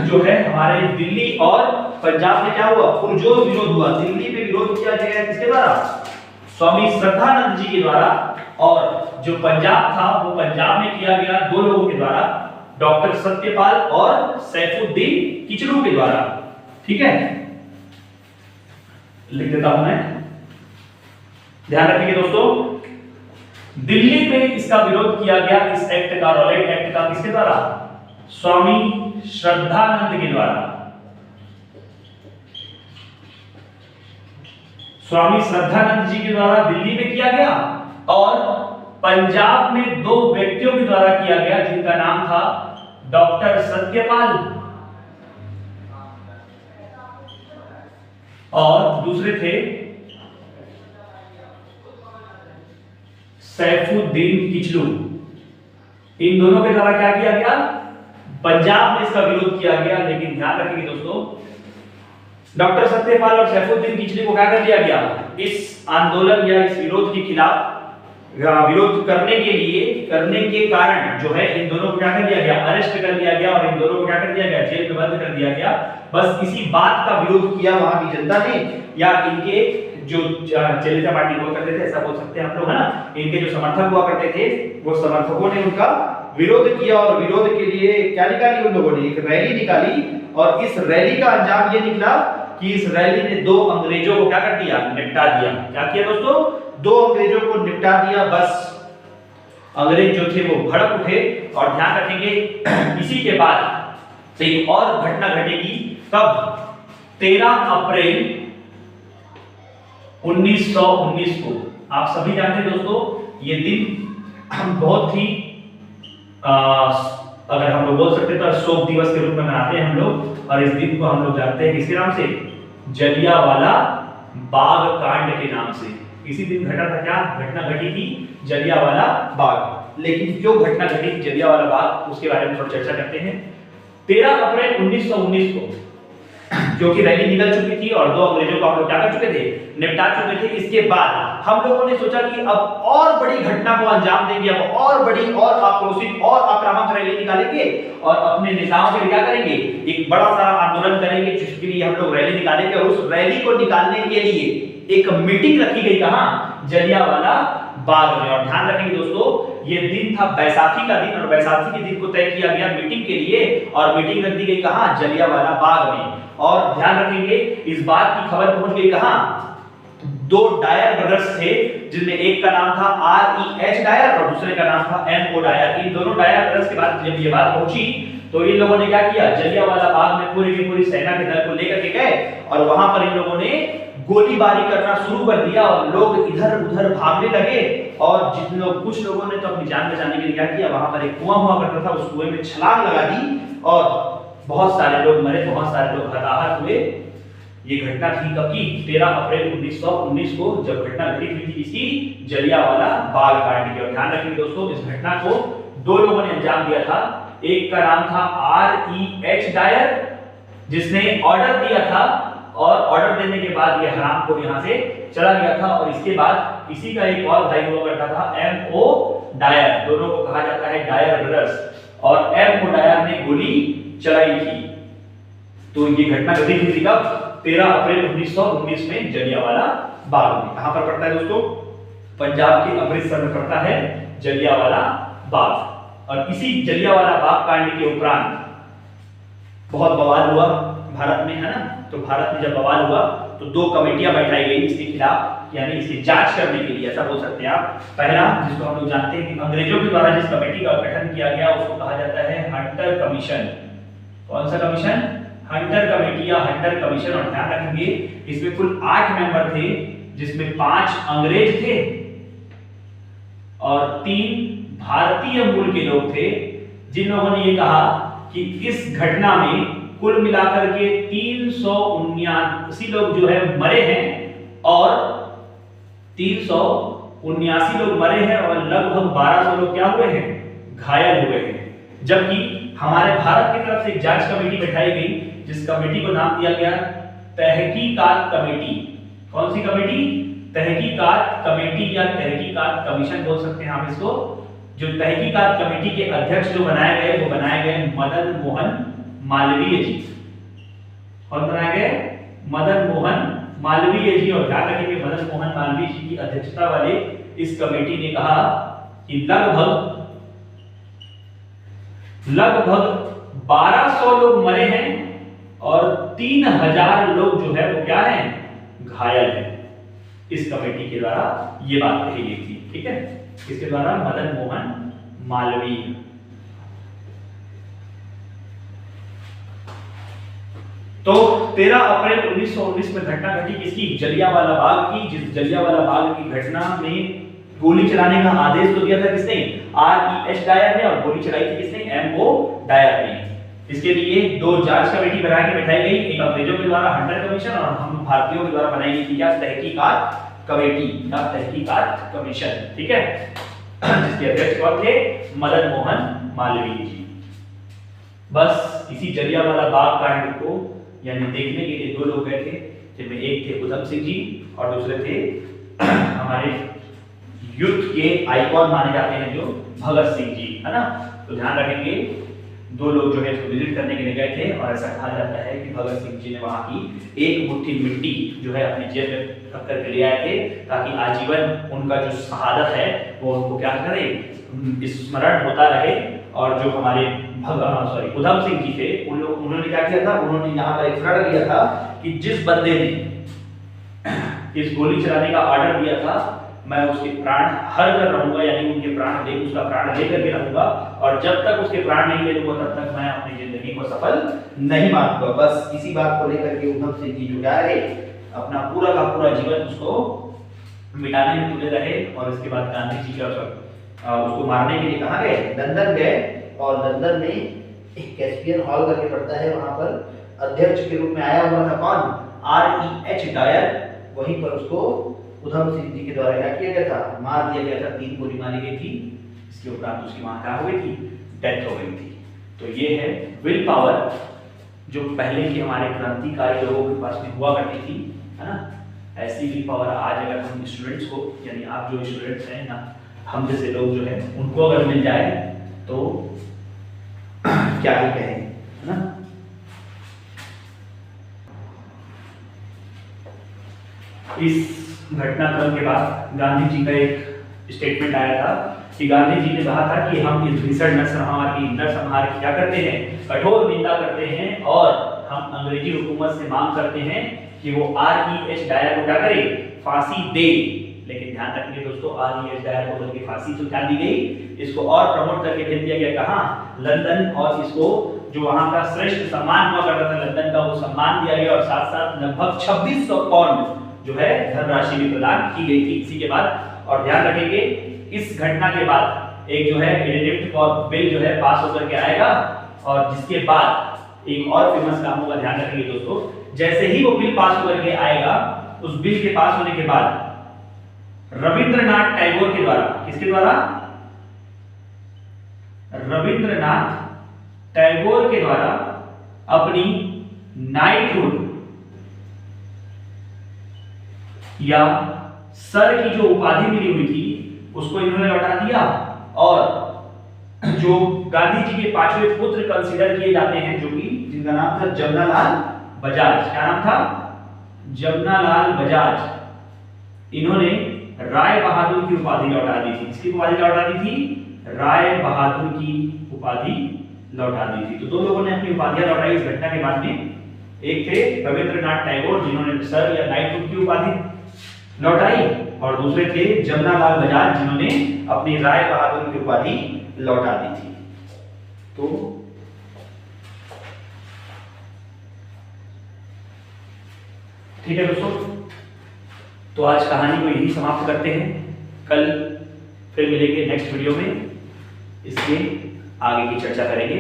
जो है हमारे दिल्ली और पंजाब में क्या हुआ? पुरजोर विरोध हुआ। दिल्ली में विरोध किया गया किसके द्वारा? स्वामी श्रद्धानंद जी के द्वारा। और जो पंजाब था वो पंजाब में किया गया 2 लोगों के द्वारा, डॉक्टर सत्यपाल और सैफुद्दीन किचलू के द्वारा। ठीक है, लिख देता हूं मैं, ध्यान रखिए दोस्तों। दिल्ली में इसका विरोध किया गया, इस एक्ट का, रॉलेट एक्ट का, किसके द्वारा? स्वामी श्रद्धानंद के द्वारा। स्वामी श्रद्धानंद जी के द्वारा दिल्ली में किया गया। और पंजाब में 2 व्यक्तियों के द्वारा किया गया जिनका नाम था डॉक्टर सत्यपाल और दूसरे थे सैफुद्दीन किचलू। इन दोनों के द्वारा क्या किया गया? पंजाब में इसका विरोध किया गया। लेकिन ध्यान रखिए दोस्तों, डॉक्टर सत्यपाल और सैफुद्दीन किचलू को क्या कर दिया गया? इस आंदोलन या इस विरोध के खिलाफ विरोध करने के कारण जो है इन दोनों को क्या कर दिया गया? अरेस्ट कर लिया गया और इन दोनों को क्या कर दिया गया? जेल में बंद कर दिया गया। बस इसी बात का विरोध किया वहां की जनता ने, या इनके जो चलिता पार्टी हुआ करते थे, ऐसा बोल सकते हैं आप लोग, है ना, इनके जो समर्थक हुआ करते थे वो समर्थकों ने उनका विरोध किया। और विरोध के लिए क्या निकाली उन लोगों ने? एक रैली निकाली। और इस रैली का अंजाम ये निकला कि इस रैली ने 2 अंग्रेजों को क्या कर दिया? निपटा दिया। क्या किया दोस्तों? 2 अंग्रेजों को निपटा दिया। बस अंग्रेज जो थे वो भड़क उठे। और ध्यान रखेंगे इसी के बाद एक और घटना घटेगी। कब? 13 अप्रैल 1919 को। आप सभी जानते हैं दोस्तों ये दिन हम बहुत ही अगर हम लोग बोल सकते हैं तो शोक दिवस के रूप में मनाते हैं हम लोग। और इस दिन को हम लोग जानते हैं किसके नाम से? जलियांवाला बाग कांड के नाम से। इसी दिन घटा था क्या? घटना घटी थी जलियांवाला बाग। लेकिन क्यों घटना घटी थी जलियांवाला बाग, उसके बारे में थोड़ा चर्चा करते हैं। 13 अप्रैल 1919 को क्योंकि रैली निकल चुकी थी और 2 अंग्रेजों को हम लोग क्या कर चुके थे? निपटा चुके थे। इसके बाद हम लोगों ने सोचा कि अब और बड़ी घटना को अंजाम देंगे, अब और बड़ी और आक्रोशित और आक्रामक रैली निकालेंगे और अपने नेताओं के लिए क्या करेंगे? एक बड़ा सा आंदोलन करेंगे, जिसके लिए हम लोग रैली निकालेंगे। और उस रैली को निकालने के लिए एक मीटिंग रखी गई कहां? जलियांवाला बाग में। और ध्यान रखेंगे दोस्तों ये दिन था बैसाखी का दिन, और बैसाखी के दिन को तय किया गया मीटिंग के लिए। और मीटिंग रख दी गई कहां? जलियांवाला बाग में। और ध्यान रखेंगे इस बात की खबर पहुंच गई कहां? 2 डायर ब्रदर्स थे, जिनमें एक का नाम था R.E.H. डायर और दूसरे का नाम था M.O. डायर। इन दोनों डायर ब्रदर्स के बाद जब ये बात पहुंची तो इन लोगों ने क्या किया, जलियांवाला बाग में पूरी की पूरी सेना के दल को लेकर के गए और वहां पर इन लोगों ने गोलीबारी करना शुरू कर दिया और लोग इधर उधर भागने लगे। और जितने लोग, कुछ लोगों ने तो अपनी जान बचाने के लिए क्या किया, वहां पर एक कुआं हुआ करता था, उस कुएं में छलांग लगा दी और बहुत सारे लोग मरे, बहुत सारे लोग हताहत हुए। ये घटना थी कब की, 13 अप्रैल 1919 को, जब घटना घटित हुई थी इसकी, जलियांवाला बाग कांड की। और ध्यान रखिए दोस्तों, इस घटना को दो लोगों ने अंजाम दिया था। एक का नाम था R.E.H. डायर, जिसने ऑर्डर दिया था और ऑर्डर देने के बाद ये हरामखोर यहां से चला गया था। और इसके बाद इसी का एक और भाई हुआ करता था M.O. डायर, दोनों को कहा जाता है डायर ब्रदर्स। और M.O. डायर ने गोली चलाई थी। तो ये घटना घटित हुई थी कब, 13 अप्रैल 1919 में जलियांवाला बाग में। कहां पर पड़ता है दोस्तों, पंजाब के अमृतसर में पड़ता है जलियांवाला बाग। और इसी जलियांवाला बाग कांड के उपरांत बहुत बवाल हुआ भारत में, है ना। तो भारत में जब बवाल हुआ तो दो कमेटियां बैठाई गई इसके खिलाफ, यानी इसकी जांच करने के लिए, ऐसा बोल सकते हैं आप। पहला, जिसको हम लोग जानते हैं कि अंग्रेजों के द्वारा जिस कमेटी का गठन किया गया उसको कहा जाता है हंटर कमीशन। कौन सा कमीशन, हंटर कमेटी या हंटर कमीशन। और ध्यान रखेंगे इसमें कुल 8 मेंबर थे, जिसमें 5 अंग्रेज थे और 3 भारतीय मूल के लोग थे, जिन लोगों ने ये कहा कि इस घटना में कुल मिलाकर के 379 लोग जो है मरे हैं और 379 लोग मरे हैं और लगभग 1200 लोग क्या हुए हैं, घायल हुए हैं। जबकि हमारे भारत की तरफ से एक जांच कमेटी बैठाई गई, जिस कमेटी को नाम दिया गया तहकीकात कमेटी। कौन सी कमेटी, तहकीकात कमेटी या तहकीकात कमीशन बोल सकते हैं आप इसको। जो तहकीकात कमेटी के अध्यक्ष जो बनाए गए, वो बनाए गए मदन मोहन मालवीय जी। कौन बनाए गए, मदन मोहन मालवीय जी। और ध्यान रखिए मदन मोहन मालवीय जी की अध्यक्षता वाले इस कमेटी ने कहा कि लगभग 1200 लोग मरे हैं और 3000 लोग जो है वो क्या हैं, घायल हैं। इस कमेटी के द्वारा ये बात कही गई थी, ठीक है। इसके द्वारा मदन मोहन मालवीय। तो 13 अप्रैल 1919 में घटना घटी किसकी, जलियांवाला बाग की। जिस जलियांवाला बाग की घटना में गोली चलाने का आदेश तो दिया था किसने, R.E.H. डायर ने, और गोली चलाई थी किसने, M.O. डायर ने। इसके लिए 2 जांच कमेटी बना के बैठाई गई, एक अंग्रेजों के द्वारा हंटर कमीशन और हम भारतीयों के द्वारा बनाई गई थी क्या, तहकीकात कमेटी या तहकीकात कमीशन, ठीक है। जिसके अध्यक्ष कौन थे, मदन मोहन मालवीय जी। बस इसी जलियांवाला बाग कांड को यानी देखने के लिए 2 लोग गए थे, जिनमें एक थे उधम सिंह जी और दूसरे थे हमारे युद्ध के आइकॉन माने जाते हैं जो भगत सिंह जी, है ना। तो ध्यान रखेंगे 2 लोग जो है इसको विजिट करने के लिए गए थे और ऐसा कहा जाता है कि भगत सिंह जी ने वहां की एक मुट्ठी मिट्टी जो है अपनी जेब में रख कर के ले आए थे, ताकि आजीवन उनका जो शहादत है वो उनको क्या करे, स्मरण होता रहे। और जो हमारे उधम सिंह जी थे, उन्होंने क्या किया था, उन्होंने यहाँ पर एक प्रण लिया था कि जिस बंदे ने इस गोली चलाने का ऑर्डर दिया था, मैं उसके प्राण हर कर रहूंगा, यानी उनके प्राण ले, उसका प्राण लेकर के रहूंगा, और जब तक उसके प्राण नहीं ले लूंगा तब तक मैं अपनी जिंदगी को सफल नहीं मानूंगा। बस इसी बात को लेकर के उधम सिंह जी जो रहे, अपना पूरा का पूरा जीवन उसको मिटाने में तुले रहे। और इसके बाद गांधी जी का उसको मारने के लिए कहाँ गए, लंदन गए, और लंदन में एक कैस्पियन हॉल करके पड़ता है, वहां पर अध्यक्ष के रूप में आया हुआ था कौन, R.E.H. डायर। वहीं पर उसको उधम सिंह जी के द्वारा क्या किया गया था, मार दिया गया था, 3 गोली मारी गई थी। इसके उपरांत उसकी वहां क्या हो गई थी, डेथ हो गई थी। तो ये है विल पावर जो पहले के हमारे क्रांतिकारी लोगों के पास में हुआ करती थी, है ना। ऐसी विल पावर आज अगर हम स्टूडेंट्स को, यानी आप जो स्टूडेंट्स हैं ना, हम जैसे लोग जो है उनको अगर मिल जाए तो क्या ही कहें, है ना। इस घटनाक्रम के बाद गांधी जी का एक स्टेटमेंट आया था कि गांधी जी ने कहा था कि हम इस भीषण नरसंहार की क्या करते हैं, कठोर निंदा करते हैं, और हम अंग्रेजी हुकूमत से मांग करते हैं कि वो R.E.H. डायर को क्या करे, फांसी दे। लेकिन ध्यान रखिए दोस्तों, R.E.H. डायर को बल्कि फांसी तो क्या दी गई, इसको और प्रमोट करके भेज दिया गया कहां, लंदन, और इसको जो वहां का श्रेष्ठ सम्मान हुआ करता था लंदन का, वो सम्मान दिया गया और साथ साथ लगभग 2600 पाउंड जो है धनराशि भी प्रदान की गई थी इसी के बाद। और ध्यान रखेंगे इस घटना के बाद एक जो है एडिक्ट फॉर बिल जो है पास होकर के आएगा, और जिसके बाद एक और फेमस काम होगा, ध्यान रखेंगे दोस्तों। जैसे ही वो बिल पास होकर के आएगा, उस बिल के पास होने के बाद रविंद्रनाथ टैगोर के द्वारा, किसके द्वारा? रविंद्रनाथ टैगोर के द्वारा अपनी नाइटहुड या सर की जो उपाधि मिली हुई थी उसको इन्होंने लौटा दिया, और जो गांधी जी के पांचवें पुत्र कंसीडर किए जाते हैं, जो कि जिनका नाम था जमनालाल बजाज, क्या नाम था? जमनालाल बजाज, इन्होंने राय बहादुर की उपाधि लौटा दी थी। किसकी उपाधि लौटा दी थी? राय बहादुर की उपाधि लौटा दी थी। तो दो लोगों ने अपनी उपाधियां लौटाई इस घटना के बाद में। एक थे रविंद्रनाथ टैगोर जिन्होंने सर या नाइटहुड की उपाधि लौटाई, और दूसरे थे जमनालाल बजाज जिन्होंने अपनी राय बहादुर की उपाधि लौटा दी थी। तो ठीक है दोस्तों, तो आज कहानी को यही समाप्त करते हैं। कल फिर मिलेंगे नेक्स्ट वीडियो में, इसके आगे की चर्चा करेंगे।